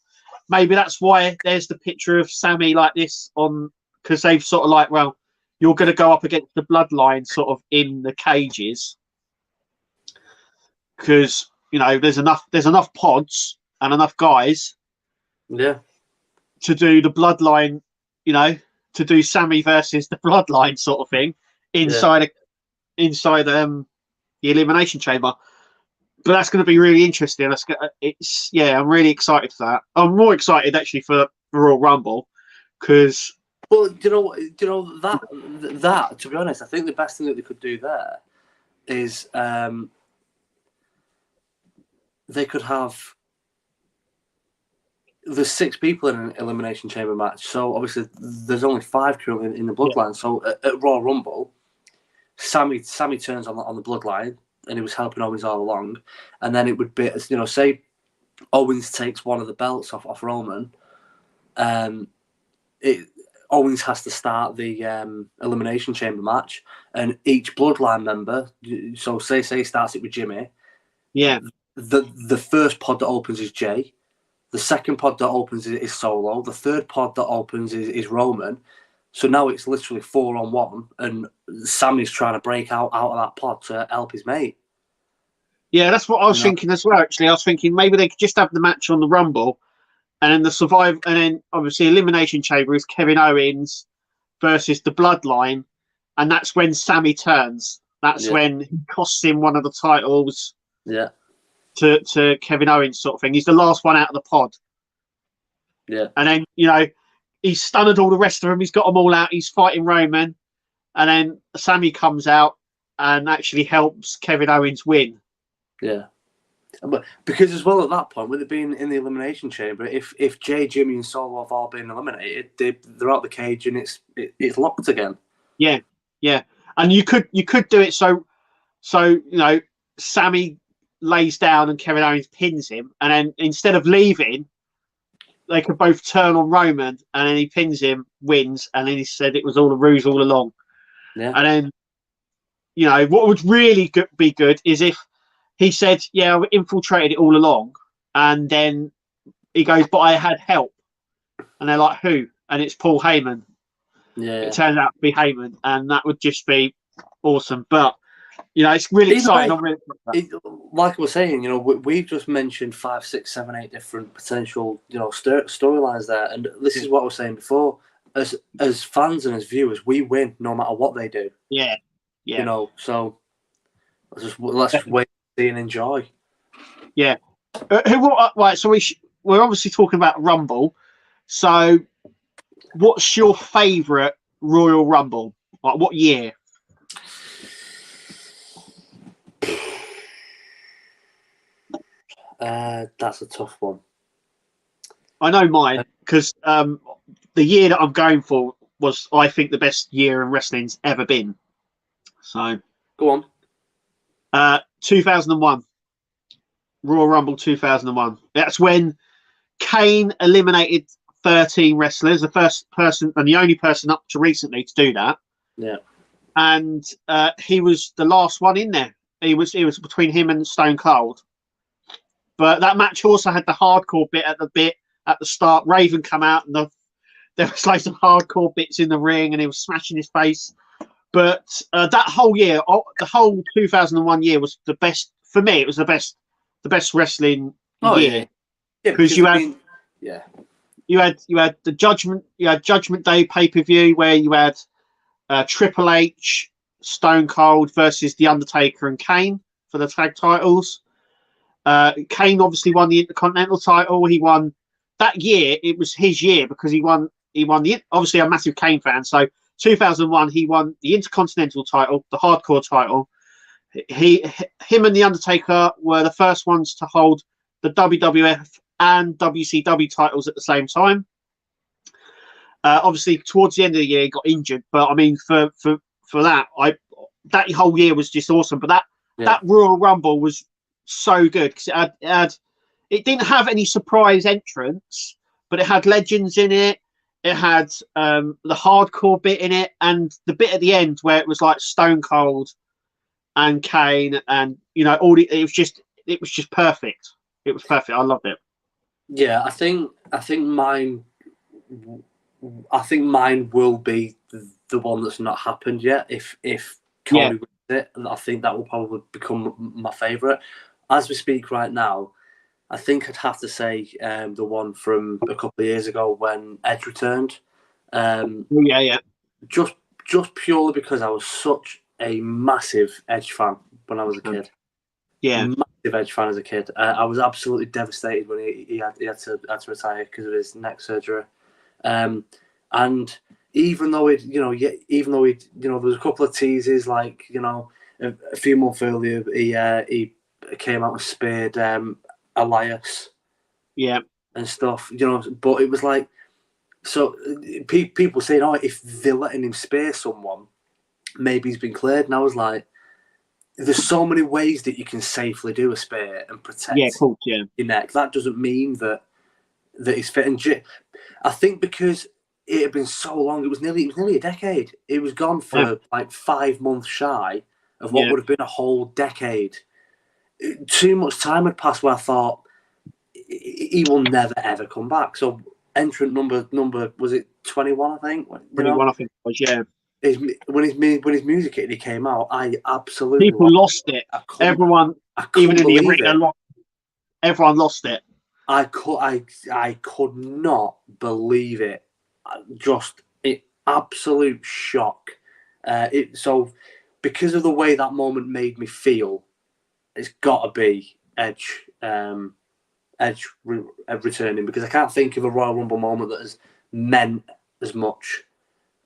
A: Maybe that's why there's the picture of Sammy like this on, because they've sort of like, well, you're going to go up against the bloodline sort of in the cages, because there's enough pods and enough guys, to do the bloodline, to do Sammy versus the bloodline sort of thing inside the Elimination Chamber. But that's going to be really interesting. I'm really excited for that. I'm more excited actually for the Royal Rumble, because.
B: Well, that to be honest, I think the best thing that they could do there is they could have the 6 people in an Elimination Chamber match. So obviously there's only 5 currently in the bloodline. So at Royal Rumble, Sammy turns on the bloodline, and he was helping Owens all along. And then it would be, say Owens takes one of the belts off Roman, Owens has to start the Elimination Chamber match, and each Bloodline member, so say starts it with Jimmy.
A: Yeah.
B: The first pod that opens is Jay. The second pod that opens is Solo. The third pod that opens is Roman. So now it's literally 4-on-1, and Sammy's trying to break out of that pod to help his mate.
A: Yeah, that's what I was thinking as well. Actually, I was thinking maybe they could just have the match on the Rumble, and then the Survivor, and then obviously Elimination Chamber is Kevin Owens versus the Bloodline, and that's when Sammy turns. That's when he costs him one of the titles.
B: Yeah.
A: To Kevin Owens, sort of thing. He's the last one out of the pod.
B: Yeah.
A: And then, he's stunned all the rest of them. He's got them all out. He's fighting Roman. And then Sammy comes out and actually helps Kevin Owens win.
B: Yeah. But because as well at that point, with it being in the Elimination Chamber, if Jay, Jimmy, and Solo have all been eliminated, they're out the cage and it's locked again.
A: Yeah. Yeah. And you could do it so Sammy lays down and Kevin Owens pins him, and then instead of leaving, they could both turn on Roman, and then he pins him, wins, and then he said it was all a ruse all along.
B: Yeah.
A: And then, what would really be good is if he said, "Yeah, I infiltrated it all along," and then he goes, "But I had help," and they're like, "Who?" And it's Paul Heyman.
B: Yeah.
A: It turns out to be Heyman, and that would just be awesome. But it's really exciting. I'm really
B: like I was saying, we've just mentioned 5, 6, 7, 8 different potential, storylines there, and this is what I was saying before. As fans and as viewers, we win no matter what they do.
A: Yeah.
B: So let's just wait, see, and enjoy.
A: Yeah. Right. So we're obviously talking about Rumble. So, what's your favourite Royal Rumble? Like, what year?
B: That's a tough one.
A: I know mine because the year that I'm going for was, I think, the best year in wrestling's ever been. So,
B: go on.
A: 2001, Royal Rumble 2001. That's when Kane eliminated 13 wrestlers, the first person and the only person up to recently to do that.
B: Yeah.
A: And he was the last one in there. It was between him and Stone Cold. But that match also had the hardcore bit at the start. Raven come out and there was loads of hardcore bits in the ring, and he was smashing his face. But that whole year, the whole 2001 year was the best for me. It was the best wrestling year.
B: Yeah,
A: because you had the Judgment Day pay-per-view where you had Triple H, Stone Cold versus The Undertaker and Kane for the tag titles. Kane obviously won the Intercontinental title. He won that year. It was his year because he won the. Obviously, I'm a massive Kane fan. So 2001, he won the Intercontinental title, the Hardcore title. Him and the Undertaker were the first ones to hold the WWF and WCW titles at the same time. Obviously, towards the end of the year, he got injured. But I mean, for that, that whole year was just awesome. But that Royal Rumble was so good because it didn't have any surprise entrants, but it had legends in it. It had the hardcore bit in it, and the bit at the end where it was like Stone Cold and Kane, and it was just perfect. It was perfect. I loved it.
B: Yeah, I think mine will be the one that's not happened yet. If Cody wins it, I think that will probably become my favourite. As we speak right now, I think I'd have to say the one from a couple of years ago when Edge returned. Just purely because I was such a massive Edge fan when I was a kid.
A: Yeah,
B: massive Edge fan as a kid. I was absolutely devastated when he had to retire because of his neck surgery. And even though there was a couple of teases, like a few months earlier, he came out and speared Elias, and stuff, but it was like, so people saying, if they're letting him spear someone, maybe he's been cleared. And I was like, there's so many ways that you can safely do a spear and protect your neck. That doesn't mean that he's fit. I think because it had been so long, it was nearly a decade. It was gone for like 5 months shy of what would have been a whole decade. Too much time had passed where I thought he will never ever come back. So entrant number was it 21? I think
A: 21. I think it was. Yeah.
B: When his music hit and he came out, I absolutely
A: lost it. Everyone, even in the arena, everyone lost it.
B: I could not believe it. Just absolute shock. So because of the way that moment made me feel, it's got to be Edge. Edge returning, because I can't think of a Royal Rumble moment that has meant as much,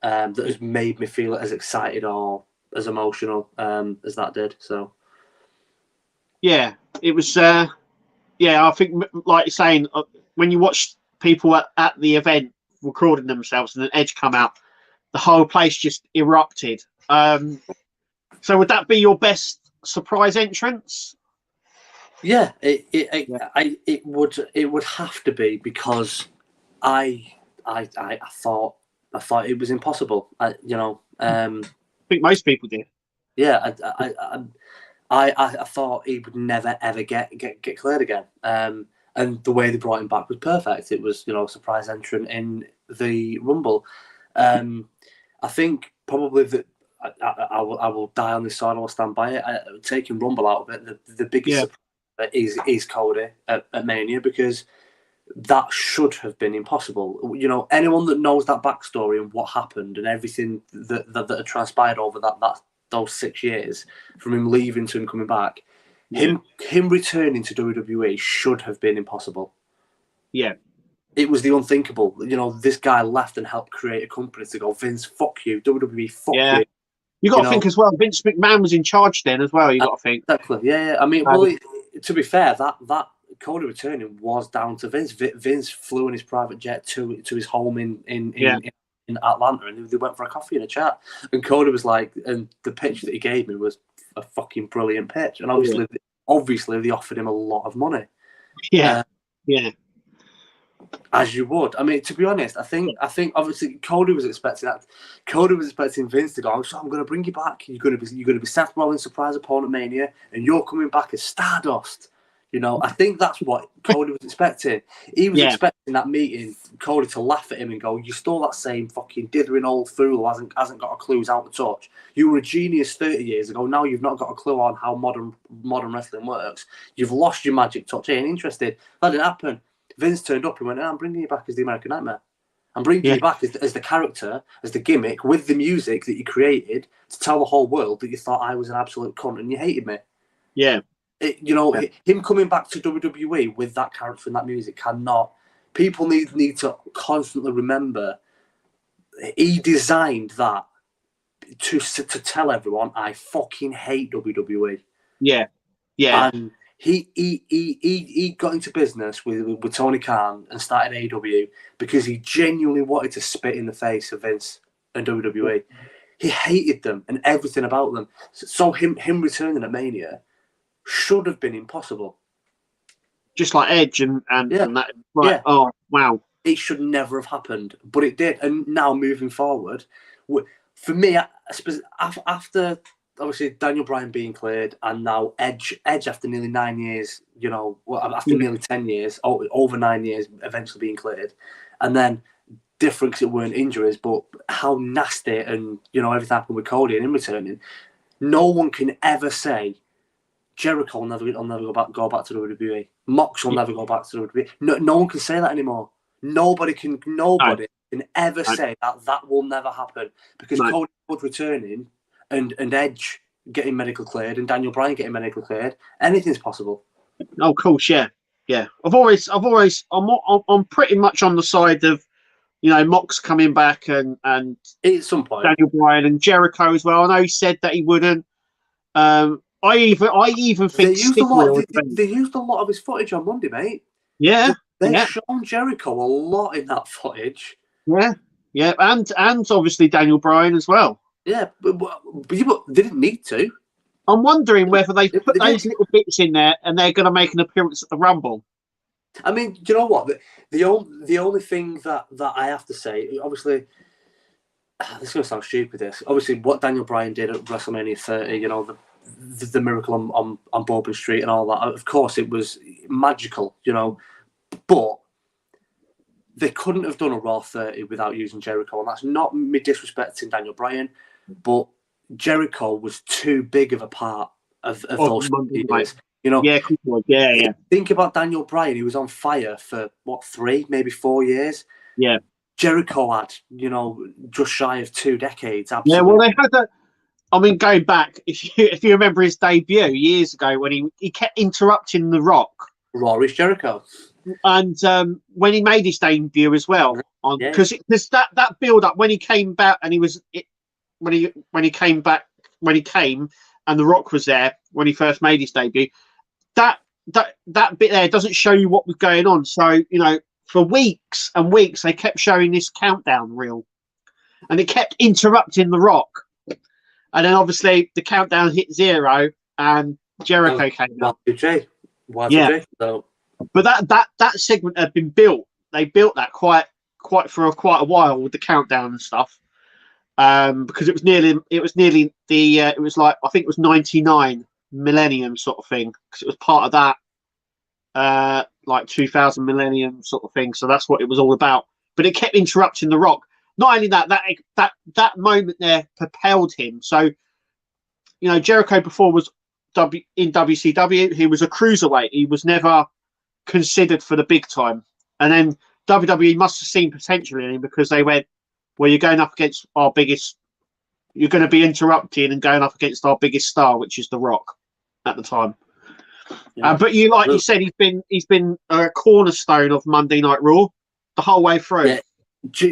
B: that has made me feel as excited or as emotional as that did. So
A: yeah, it was. I think, like you're saying, when you watch people at the event recording themselves and then Edge come out, the whole place just erupted. So would that be your best surprise entrance?
B: Yeah, it would have to be, because I thought it was impossible. I
A: think most people did.
B: Yeah, I thought he would never ever get cleared again. And the way they brought him back was perfect. It was, surprise entrant in the Rumble. I think probably that I will die on this side. I will stand by it. Taking Rumble out of it, the biggest surprise is Cody at Mania, because that should have been impossible. Anyone that knows that backstory and what happened and everything that had transpired over those 6 years, from him leaving to him coming back, him returning to WWE should have been impossible.
A: Yeah.
B: It was the unthinkable. This guy left and helped create a company to go, Vince, fuck you, WWE, fuck you.
A: You got to think as well, Vince McMahon was in charge then as well, you got to think.
B: Exactly, yeah. I mean, to be fair, that Cody returning was down to Vince. Vince flew in his private jet to his home in Atlanta, and they went for a coffee and a chat. And Cody was like, and the pitch that he gave me was a fucking brilliant pitch. And obviously they offered him a lot of money.
A: Yeah,
B: as you would. I mean, to be honest, I think obviously Cody was expecting that. Cody was expecting Vince to go, so I'm going to bring you back. You're going to be Seth Rollins' surprise opponent Mania, and you're coming back as Stardust. I think that's what Cody was expecting. He was expecting that meeting, Cody to laugh at him and go, "You stole that same fucking dithering old fool who hasn't got a clue, who's out of touch. You were a genius 30 years ago. Now you've not got a clue on how modern wrestling works. You've lost your magic touch. Ain't interested." That didn't happen. Vince turned up and went, "I'm bringing you back as the American Nightmare. I'm bringing you back as the character, as the gimmick, with the music that you created to tell the whole world that you thought I was an absolute cunt and you hated me."
A: Yeah.
B: Him coming back to WWE with that character and that music cannot. People need to constantly remember he designed that to tell everyone, I fucking hate WWE.
A: Yeah.
B: And he got into business with Tony Khan and started AEW because he genuinely wanted to spit in the face of Vince and WWE. He hated them and everything about them. So him returning at Mania should have been impossible.
A: Just like Edge and that. Right. Yeah. Oh, wow.
B: It should never have happened, but it did. And now moving forward, for me, I suppose after obviously Daniel Bryan being cleared, and now Edge after nearly 9 years, after nearly 10 years, over 9 years, eventually being cleared, and then different because it weren't injuries, but how nasty and everything happened with Cody and him returning. No one can ever say Jericho will never go back to WWE. Mox will never go back to WWE. No one can say that anymore. Nobody can ever say that will never happen, because Cody was returning and Edge getting medical cleared and Daniel Bryan getting medical cleared. Anything's possible.
A: Oh, of course, yeah. I'm pretty much on the side of Mox coming back and
B: at some point
A: Daniel Bryan and Jericho as well. I know he said that he wouldn't. I even think
B: they used a lot of his footage on Monday, mate.
A: Yeah,
B: they've shown Jericho a lot in that footage.
A: Yeah, and obviously Daniel Bryan as well.
B: Yeah, but they didn't need to.
A: I'm wondering whether they put those little bits in there and they're going to make an appearance at the Rumble.
B: I mean, do you know what? The only thing that I have to say, obviously, this is going to sound stupid. This obviously what Daniel Bryan did at WrestleMania 30. You know, the miracle on Bourbon Street and all that. Of course, it was magical. You know, but they couldn't have done a Raw 30 without using Jericho, and that's not me disrespecting Daniel Bryan, but Jericho was too big of a part of those years. You know,
A: yeah.
B: Think about Daniel Bryan. He was on fire for what, 3, maybe 4 years.
A: Yeah.
B: Jericho had, you know, just shy of 2 decades.
A: Absolutely. Yeah, well, they had that. I mean, going back, if you remember his debut years ago when he kept interrupting The Rock.
B: Rory's Jericho.
A: And when he made his debut as well, because that build up when he came back and when he came and The Rock was there when he first made his debut, that bit there doesn't show you what was going on. So, you know, for weeks and weeks they kept showing this countdown reel, and it kept interrupting The Rock, and then obviously the countdown hit 0 and Jericho came out.
B: Y2J. So.
A: But that segment had been built. They built that quite for quite a while with the countdown and stuff, because it was nearly the it was like, I think it was 99 millennium sort of thing, because it was part of that like 2000 millennium sort of thing. So that's what it was all about. But it kept interrupting The Rock. Not only that moment there propelled him. So, you know, Jericho before was in WCW. He was a cruiserweight. He was never considered for the big time. And then WWE must have seen potential in him, because they went, well, you're going up against you're going to be interrupting and going up against our biggest star, which is The Rock at the time. Yeah. But you said, he's been a cornerstone of Monday Night Raw the whole way through.
B: Yeah.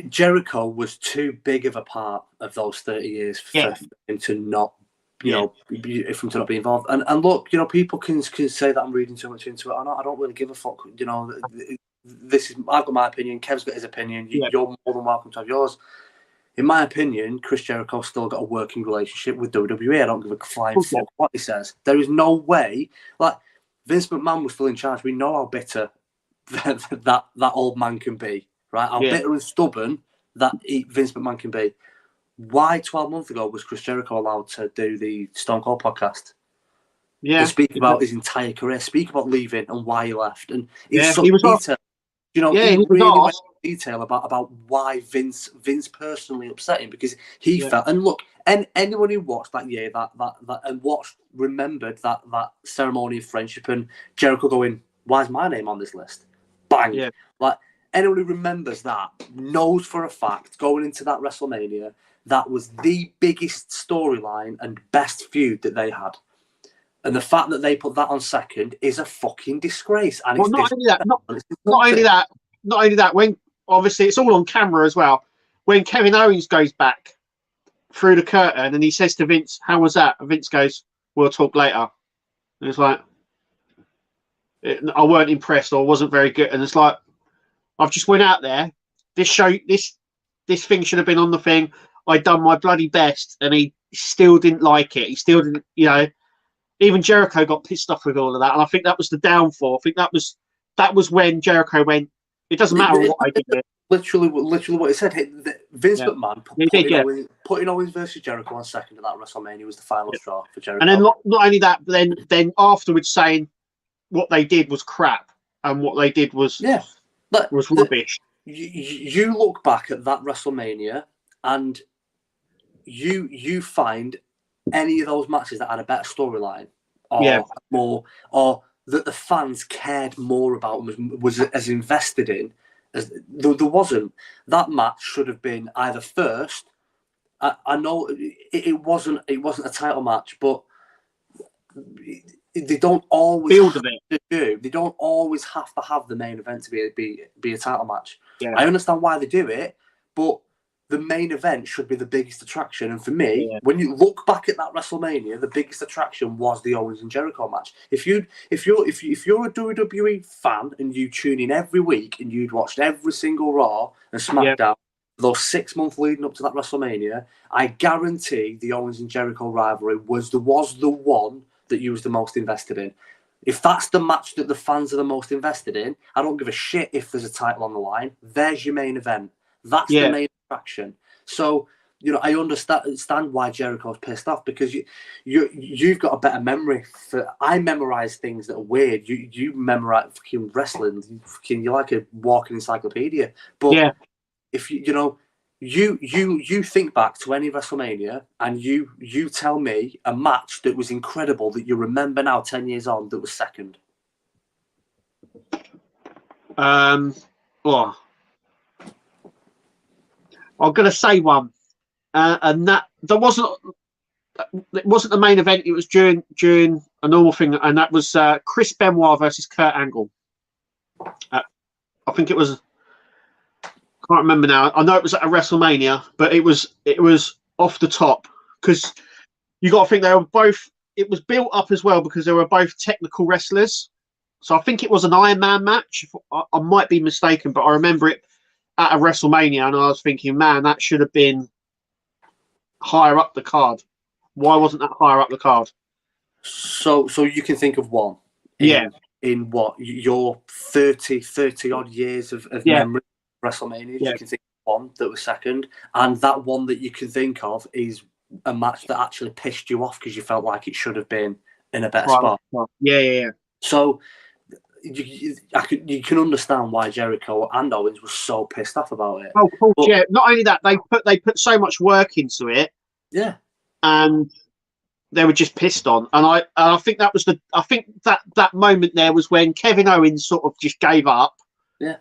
B: Jericho was too big of a part of those 30 years for him to not, you know, for him to not be involved. And look, you know, people can say that I'm reading too much into it. I don't really give a fuck. You know, I've got my opinion. Kev's got his opinion. You're more than welcome to have yours. In my opinion, Chris Jericho's still got a working relationship with WWE. I don't give a flying fuck what he says. There is no way. Like, Vince McMahon was still in charge. We know how bitter that old man can be, right? How bitter and stubborn that Vince McMahon can be. Why 12 months ago was Chris Jericho allowed to do the Stone Cold podcast? Yeah. And speak about his entire career, speak about leaving and why he left. And he was detail. You know, he really went into detail about why Vince personally upset him, because he felt, and look, and anyone who watched that year, that and remembered that ceremony of friendship and Jericho going, why is my name on this list? Bang. Yeah. Like, anyone who remembers that knows for a fact, going into that WrestleMania, that was the biggest storyline and best feud that they had. And the fact that they put that on second is a fucking disgrace. And
A: not only that, when obviously it's all on camera as well, when Kevin Owens goes back through the curtain and he says to Vince, how was that? And Vince goes, we'll talk later. And it's like, I weren't impressed, or wasn't very good. And it's like, I've just went out there. This thing should have been on the thing. I'd done my bloody best, and he still didn't like it. He still didn't, you know. Even Jericho got pissed off with all of that, and I think that was the downfall. I think that was when Jericho went, it doesn't matter what I do.
B: Literally what he said. Vince McMahon putting Owens versus Jericho on second at that WrestleMania was the final straw for Jericho.
A: And then not only that, but then afterwards saying what they did was crap, and what they did was rubbish.
B: You look back at that WrestleMania, and you find any of those matches that had a better storyline, or more, or that the fans cared more about, was as invested in as there wasn't. That match should have been either first. I know it wasn't a title match, but they don't always they don't always have to have the main event to be a title match. Yeah. I understand why they do it, but the main event should be the biggest attraction. And for me, when you look back at that WrestleMania, the biggest attraction was the Owens and Jericho match. If you're a WWE fan and you tune in every week and you'd watched every single Raw and SmackDown those 6 months leading up to that WrestleMania, I guarantee the Owens and Jericho rivalry was the one that you was the most invested in. If that's the match that the fans are the most invested in, I don't give a shit if there's a title on the line. There's your main event. That's the main attraction. So, you know, I understand why Jericho's pissed off, because you've got a better memory. I memorize things that are weird. You memorize fucking wrestling. You're like a walking encyclopedia. But if you think back to any WrestleMania and you tell me a match that was incredible that you remember now 10 years on that was second.
A: Well, I'm going to say one, and that it wasn't the main event. It was during a normal thing, and that was Chris Benoit versus Kurt Angle. I think it was. Can't remember now. I know it was at a WrestleMania, but it was off the top, because you got to think they were both. It was built up as well because they were both technical wrestlers. So I think it was an Iron Man match. I might be mistaken, but I remember it at a WrestleMania, and I was thinking, man, that should have been higher up the card. Why wasn't that higher up the card?
B: So you can think of one. In what your 30 odd years of memory. WrestleMania, you can think of one that was second, and that one that you can think of is a match that actually pissed you off because you felt like it should have been in a better spot.
A: Yeah.
B: So you can understand why Jericho and Owens were so pissed off about it.
A: Oh, cool. Yeah. Not only that, they put so much work into it.
B: Yeah.
A: And they were just pissed on, and I think that was that moment there was when Kevin Owens sort of just gave up.
B: Yeah.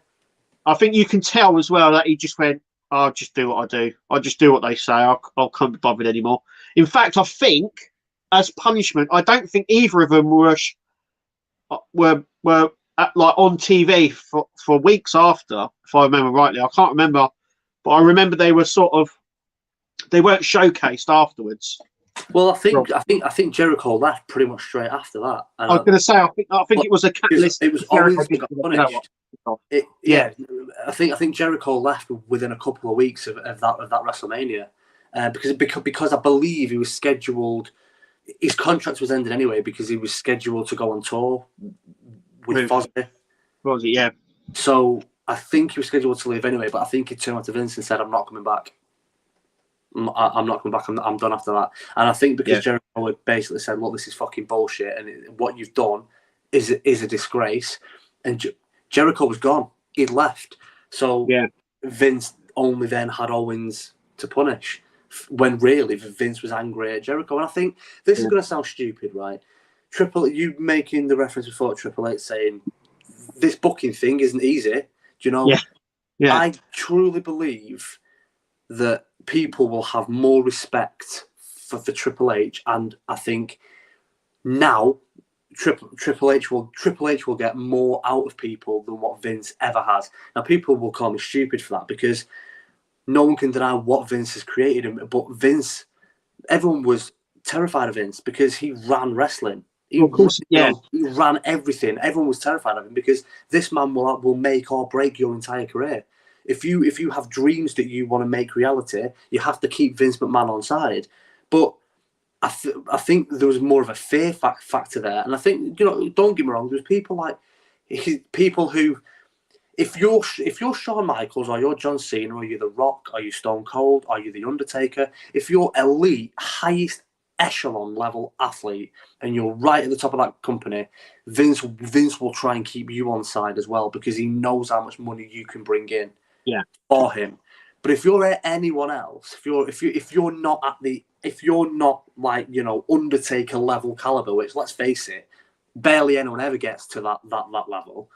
A: I think you can tell as well that he just went, I'll just do what I do. I'll just do what they say. I can't be bothered anymore. In fact, I think as punishment, I don't think either of them were like on TV for weeks after, if I remember rightly. I can't remember, but I remember they weren't showcased afterwards.
B: Well, I think Jericho left pretty much straight after that. And
A: I was going to say, I think it was a catalyst.
B: It was Owens got punished. I think Jericho left within a couple of weeks of that WrestleMania, because I believe he was scheduled. His contract was ended anyway because he was scheduled to go on tour with Fozzy.
A: Fozzy, yeah.
B: So I think he was scheduled to leave anyway, but I think he turned to Vince and said, "I'm not coming back. I'm not coming back. I'm done after that." And I think because Jericho had basically said, "Look, this is fucking bullshit, and what you've done is a disgrace," and Jericho was gone. He'd left. So Vince only then had Owens to punish, when really Vince was angry at Jericho. And I think this is going to sound stupid, right? You making the reference before Triple H saying this booking thing isn't easy. Do you know?
A: Yeah.
B: I truly believe that people will have more respect for Triple H, and I think now Triple H will get more out of people than what Vince ever has. Now, people will call me stupid for that because no one can deny what Vince has created. But Vince, everyone was terrified of Vince because he ran wrestling. He ran everything. Everyone was terrified of him because this man will make or break your entire career. If you have dreams that you want to make reality, you have to keep Vince McMahon on side. But I think there was more of a fear factor there, and I think, don't get me wrong, there's people who, if you're Shawn Michaels or you're John Cena or you're The Rock or you're Stone Cold or you're The Undertaker, if you're elite, highest echelon level athlete and you're right at the top of that company, Vince will try and keep you on side as well because he knows how much money you can bring in for him. But if you're anyone else, if you're not like, Undertaker level caliber, which, let's face it, barely anyone ever gets to that level,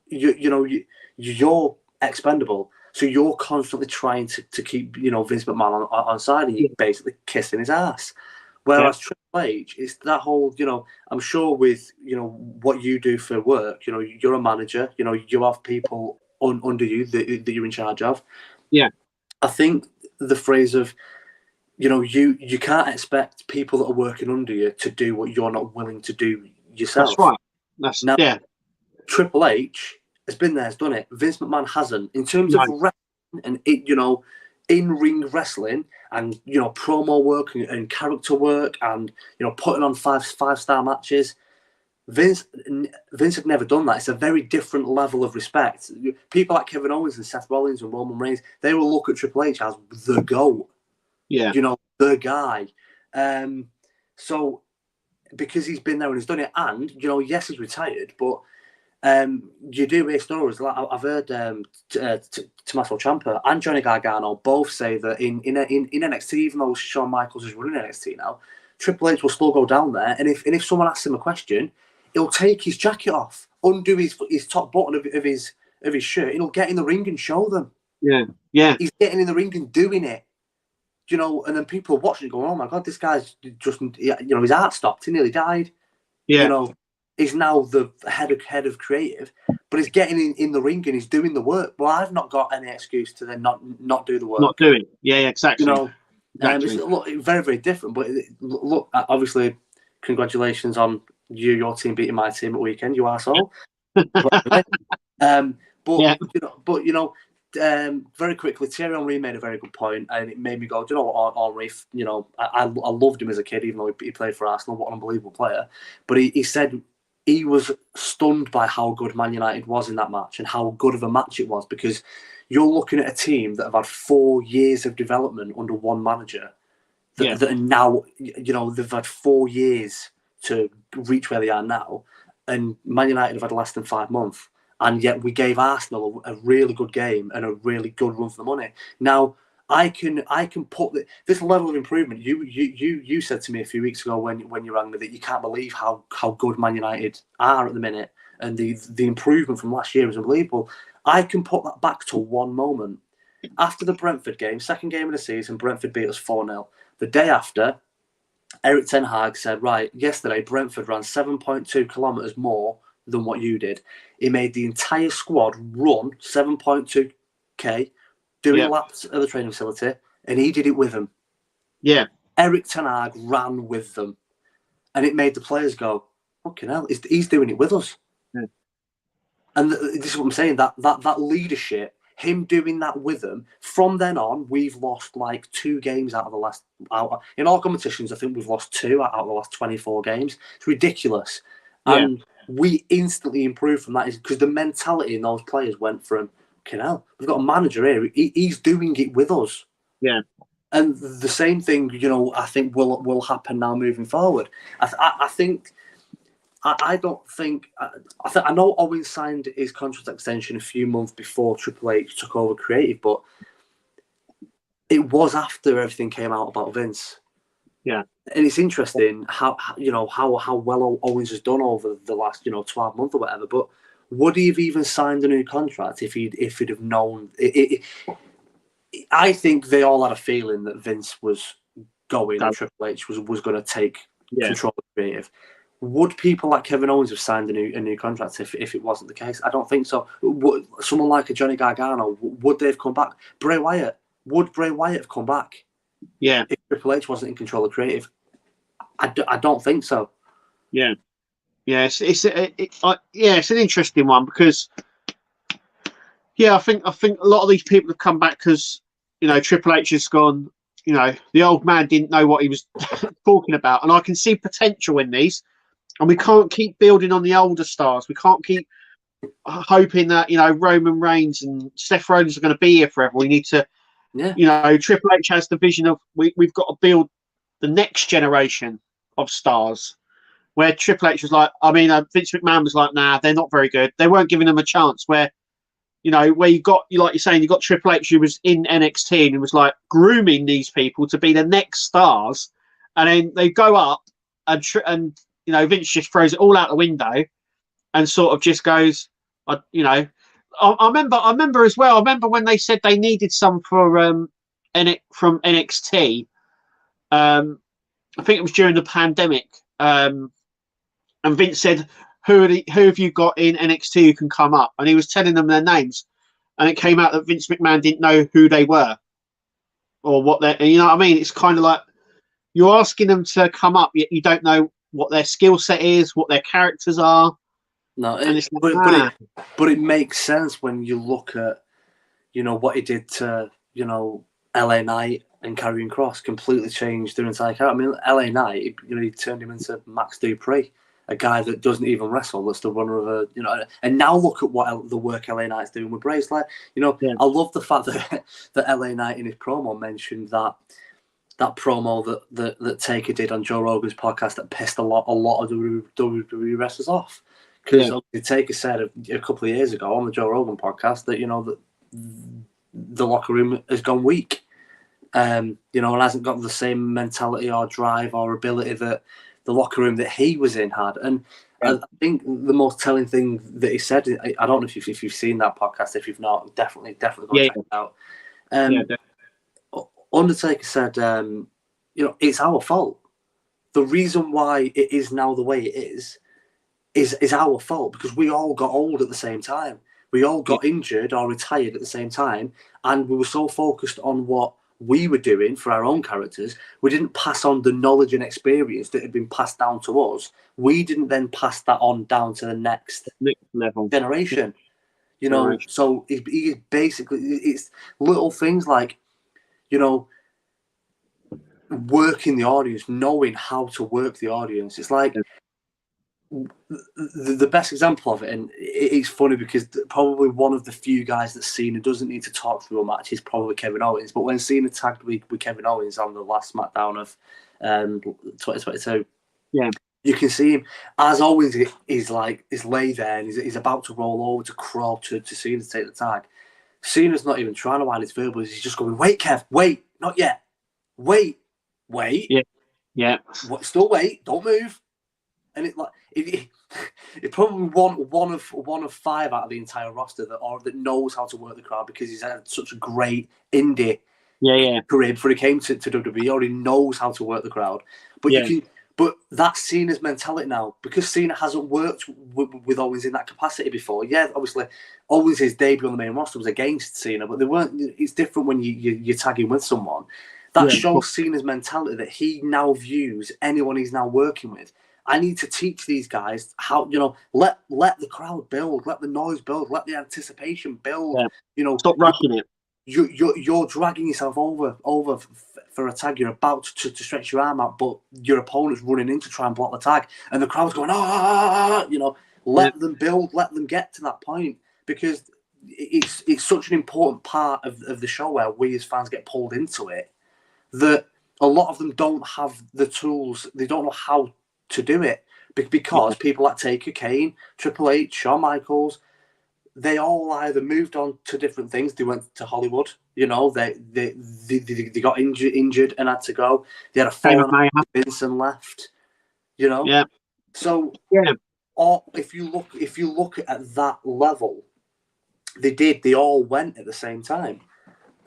B: you're expendable. So you're constantly trying to keep Vince McMahon on side, and you're basically kissing his ass. Whereas Triple H, it's that whole, I'm sure with what you do for work, you're a manager, you have people under you that you're in charge of.
A: Yeah.
B: I think the phrase of, you can't expect people that are working under you to do what you're not willing to do yourself.
A: That's right. Now,
B: Triple H has been there, has done it. Vince McMahon hasn't. In terms of wrestling and in-ring wrestling and promo work and character work and putting on five-star matches, Vince had never done that. It's a very different level of respect. People like Kevin Owens and Seth Rollins and Roman Reigns, they will look at Triple H as the GOAT.
A: Yeah.
B: You know, the guy. So because he's been there and he's done it, and, you know, yes, he's retired, but you do hear stories. Like I've heard Tommaso Ciampa and Johnny Gargano both say that in NXT, even though Shawn Michaels is running NXT now, Triple H will still go down there, and if someone asks him a question, he'll take his jacket off, undo his top button of his shirt, and he'll get in the ring and show them.
A: Yeah.
B: He's getting in the ring and doing it. You know, and then people are watching going, "Oh my God, this guy's just," you know, his heart stopped. He nearly died.
A: Yeah.
B: You know, he's now the head of creative, but he's getting in the ring and he's doing the work. Well, I've not got any excuse to then not do the work.
A: Not do it. Yeah, exactly.
B: You know,
A: exactly.
B: It's very, very different. But look, obviously, congratulations on your team beating my team at weekend. You arsehole. Very quickly, Thierry Henry made a very good point, and it made me go, do you know what, Henry, you know, I loved him as a kid, even though he played for Arsenal. What an unbelievable player. But he said he was stunned by how good Man United was in that match and how good of a match it was, because you're looking at a team that have had 4 years of development under one manager that are now, you know, they've had 4 years to reach where they are now, and Man United have had less than 5 months. And yet we gave Arsenal a really good game and a really good run for the money. Now I can put this level of improvement. You said to me a few weeks ago when you rang me that you can't believe how good Man United are at the minute, and the improvement from last year is unbelievable. I can put that back to one moment after the Brentford game, second game of the season. Brentford beat us 4-0. The day after, Erik ten Hag said, right, yesterday Brentford ran 7.2 kilometres more than what you did. He made the entire squad run 7.2k, doing laps at the training facility, and he did it with them.
A: Yeah.
B: Erik ten Hag ran with them, and it made the players go, fucking hell, he's doing it with us.
A: Yeah.
B: And this is what I'm saying, that leadership, him doing that with them, from then on, we've lost like 2 games out of the last... in all competitions, I think we've lost 2 out of the last 24 games. It's ridiculous.
A: Yeah.
B: And we instantly improved from that, because the mentality in those players went from, fucking hell, we've got a manager here, he's doing it with us.
A: Yeah.
B: And the same thing, you know, I think will happen now moving forward. I know Owen signed his contract extension a few months before Triple H took over creative, but it was after everything came out about Vince.
A: Yeah.
B: And it's interesting how well Owens has done over the last 12 months or whatever. But would he have even signed a new contract if he'd have known? I think they all had a feeling that Vince was going and Triple H was going to take control of creative. Would people like Kevin Owens have signed a new contract if it wasn't the case? I don't think so. Would someone like a Johnny Gargano, would they have come back? Would Bray Wyatt have come back?
A: Yeah.
B: If Triple H wasn't in control of creative, I don't think so.
A: Yeah. Yeah. It's an interesting one, because I think a lot of these people have come back because Triple H has gone. The old man didn't know what he was talking about, and I can see potential in these, and we can't keep building on the older stars. We can't keep hoping that Roman Reigns and Seth Rollins are going to be here forever. We need to. Yeah. Triple H has the vision of we've got to build the next generation of stars, where Triple H was like, Vince McMahon was like, nah, they're not very good. They weren't giving them a chance. Where you got, like you're saying, you got Triple H who was in NXT and was like grooming these people to be the next stars, and then they go up and Vince just throws it all out the window and sort of just goes, I remember as well. I remember when they said they needed some from NXT. I think it was during the pandemic. And Vince said, "Who have you got in NXT who can come up?" And he was telling them their names, and it came out that Vince McMahon didn't know who they were or what they. You know what I mean? It's kind of like you're asking them to come up, yet you don't know what their skill set is, what their characters are.
B: No, but it makes sense when you look at what he did to LA Knight and Karrion Kross. Completely changed their entire character. LA Knight, he turned him into Max Dupree, a guy that doesn't even wrestle, that's the runner of a, you know, and now look at what the work LA Knight's doing with Bray. It's like, you know, I love the fact that that LA Knight in his promo mentioned that promo that Taker did on Joe Rogan's podcast that pissed a lot of WWE wrestlers off, because Taker said a couple of years ago on the Joe Rogan podcast that, you know, that the locker room has gone weak, you know, and hasn't got the same mentality or drive or ability that the locker room that he was in had. And I think the most telling thing that he said, I don't know if you've seen that podcast. If you've not, definitely go check it out. Undertaker said, you know, it's our fault. The reason why it is now the way it is our fault, because we all got old at the same time. We all got injured or retired at the same time, and we were so focused on what we were doing for our own characters, we didn't pass on the knowledge and experience that had been passed down to us. We didn't then pass that on down to the next
A: level
B: generation. You know, so he basically, it's little things like, you know, working the audience, knowing how to work the audience. It's like the best example of it, and it's funny because probably one of the few guys that Cena doesn't need to talk through a match is probably Kevin Owens. But when Cena tagged with Kevin Owens on the last SmackDown of 2022, you can see him as Owens is lay there and he's about to roll over to crawl to Cena to take the tag. Cena's not even trying to hide his verbals. He's just going, "Wait, Kev, wait, not yet, wait, still wait, don't move." And it probably one of five out of the entire roster that knows how to work the crowd, because he's had such a great indie career before he came to WWE. He already knows how to work the crowd. But that's Cena's mentality now, because Cena hasn't worked with Owens in that capacity before. Yeah, obviously, Owens' debut on the main roster was against Cena, but they weren't. It's different when you're tagging with someone. That shows Cena's mentality that he now views anyone he's now working with. I need to teach these guys how, you know, let the crowd build, let the noise build, let the anticipation build.
A: Yeah.
B: You know,
A: stop rushing it.
B: You're dragging yourself over for a tag. You're about to stretch your arm out, but your opponent's running in to try and block the tag, and the crowd's going, you know, let them build, let them get to that point, because it's such an important part of the show where we as fans get pulled into it, that a lot of them don't have the tools. They don't know how to do it, because people like Taker, Kane, Triple H, Shawn Michaels, they all either moved on to different things. They went to Hollywood, you know, they got injured and had to go. They had a fallen out, Vincent left, you know.
A: Yeah.
B: So or if you look at that level, they all went at the same time,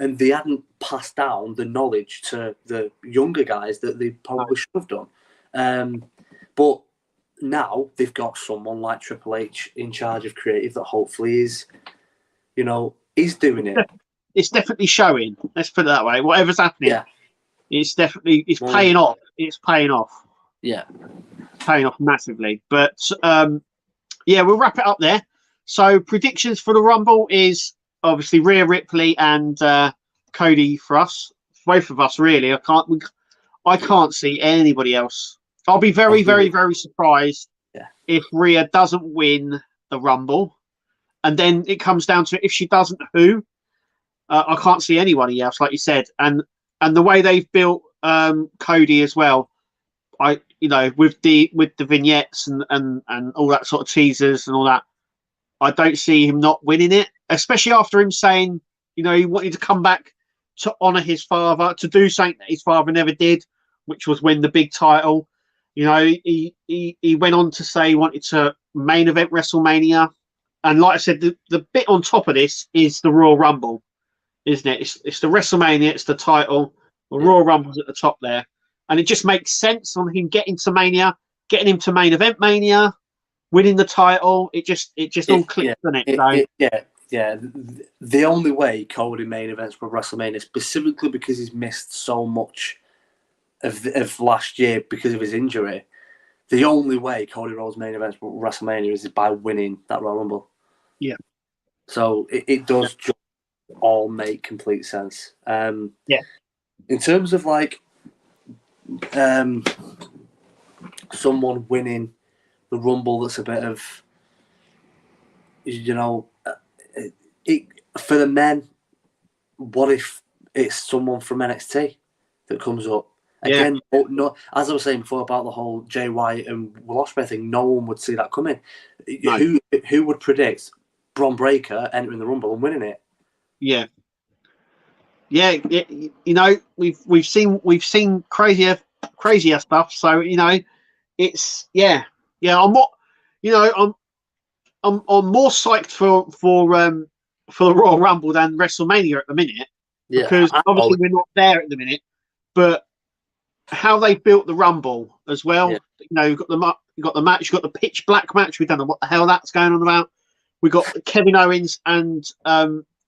B: and they hadn't passed down the knowledge to the younger guys that they probably should have done. But now they've got someone like Triple H in charge of creative that hopefully is doing it.
A: It's definitely showing. Let's put it that way. Whatever's happening, it's paying off. It's paying off.
B: Yeah,
A: paying off massively. But we'll wrap it up there. So predictions for the Rumble is obviously Rhea Ripley and Cody for us, both of us really. I can't see anybody else. I'll be very, very, very surprised if Rhea doesn't win the Rumble, and then it comes down to if she doesn't, who? I can't see anybody else, like you said, and the way they've built Cody as well. With the vignettes and all that sort of teasers and all that, I don't see him not winning it, especially after him saying, he wanted to come back to honour his father, to do something that his father never did, which was win the big title. He went on to say he wanted to main event WrestleMania. And like I said, the bit on top of this is the Royal Rumble, isn't it? It's the WrestleMania, it's the title. The Royal Rumble's at the top there. And it just makes sense on him getting to Mania, getting him to main event Mania, winning the title. It just all clicks, doesn't it?
B: The only way Cody main events for WrestleMania, specifically because he's missed so much of last year because of his injury, the only way Cody Rhodes main events for WrestleMania is by winning that Royal Rumble.
A: Yeah.
B: So it does just all make complete sense. In terms of someone winning the the Rumble that's a bit of, you know, for the men, what if it's someone from NXT that comes up? Again, no, as I was saying before about the whole Jay White and Will Ospreay thing, no one would see that coming. No. Who would predict Bron Breakker entering the Rumble and winning it?
A: Yeah. You know, we've seen crazier stuff. So you know, it's I'm not, you know, I'm more psyched for the Royal Rumble than WrestleMania at the minute, because obviously we're not there at the minute, but how they built the Rumble as well. You know, you've got the match, you've got the pitch black match. We don't know what the hell that's going on about. We got Kevin Owens and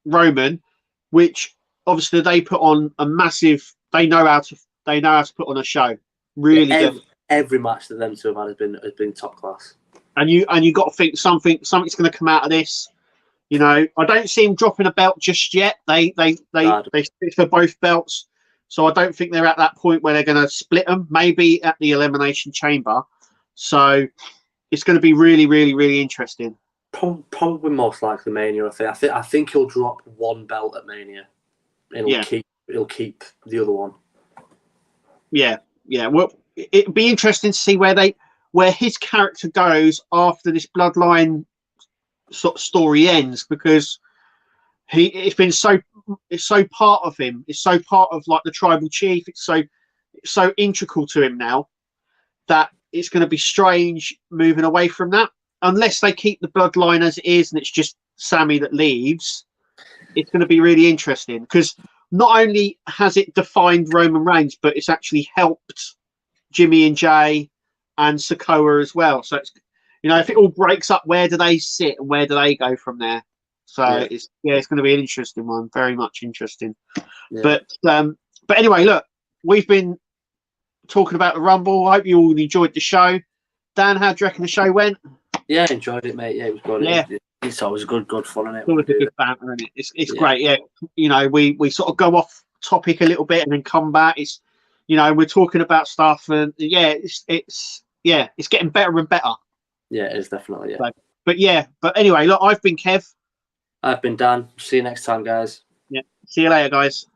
A: Roman, which obviously they put on a massive. They know how to put on a show. Really good.
B: Every match that them two have had has been top class. And
A: you got to think something's going to come out of this. You know, I don't see him dropping a belt just yet. They stick for both belts. So I don't think they're at that point where they're going to split them. Maybe at the Elimination Chamber. So it's going to be really, really, really interesting.
B: Probably most likely Mania. I think he'll drop one belt at Mania, and he'll keep the other one. Yeah.
A: Well, it'd be interesting to see where his character goes after this Bloodline sort of story ends, because it's so part of him. It's so part of like the tribal chief. It's so integral to him now that it's going to be strange moving away from that, unless they keep the Bloodline as it is and it's just Sammy that leaves. It's going to be really interesting, because not only has it defined Roman Reigns, but it's actually helped Jimmy and Jay and Sikoa as well. So it's, you know, if it all breaks up, where do they sit and where do they go from there? So it's going to be an interesting one, very much interesting. Yeah. But anyway, look, we've been talking about the Rumble. I hope you all enjoyed the show. Dan, how do you reckon the show went?
B: Yeah, I enjoyed it, mate. Yeah, it was good.
A: Yeah.
B: It's always good fun, isn't it?
A: It's always a good banter, isn't it? It's great. Yeah, you know, we sort of go off topic a little bit and then come back. It's, you know, we're talking about stuff, and it's getting better and better.
B: Yeah, it is definitely. Yeah.
A: But anyway, look, I've been Kev.
B: I've been Dan. See you next time, guys.
A: Yeah. See you later, guys.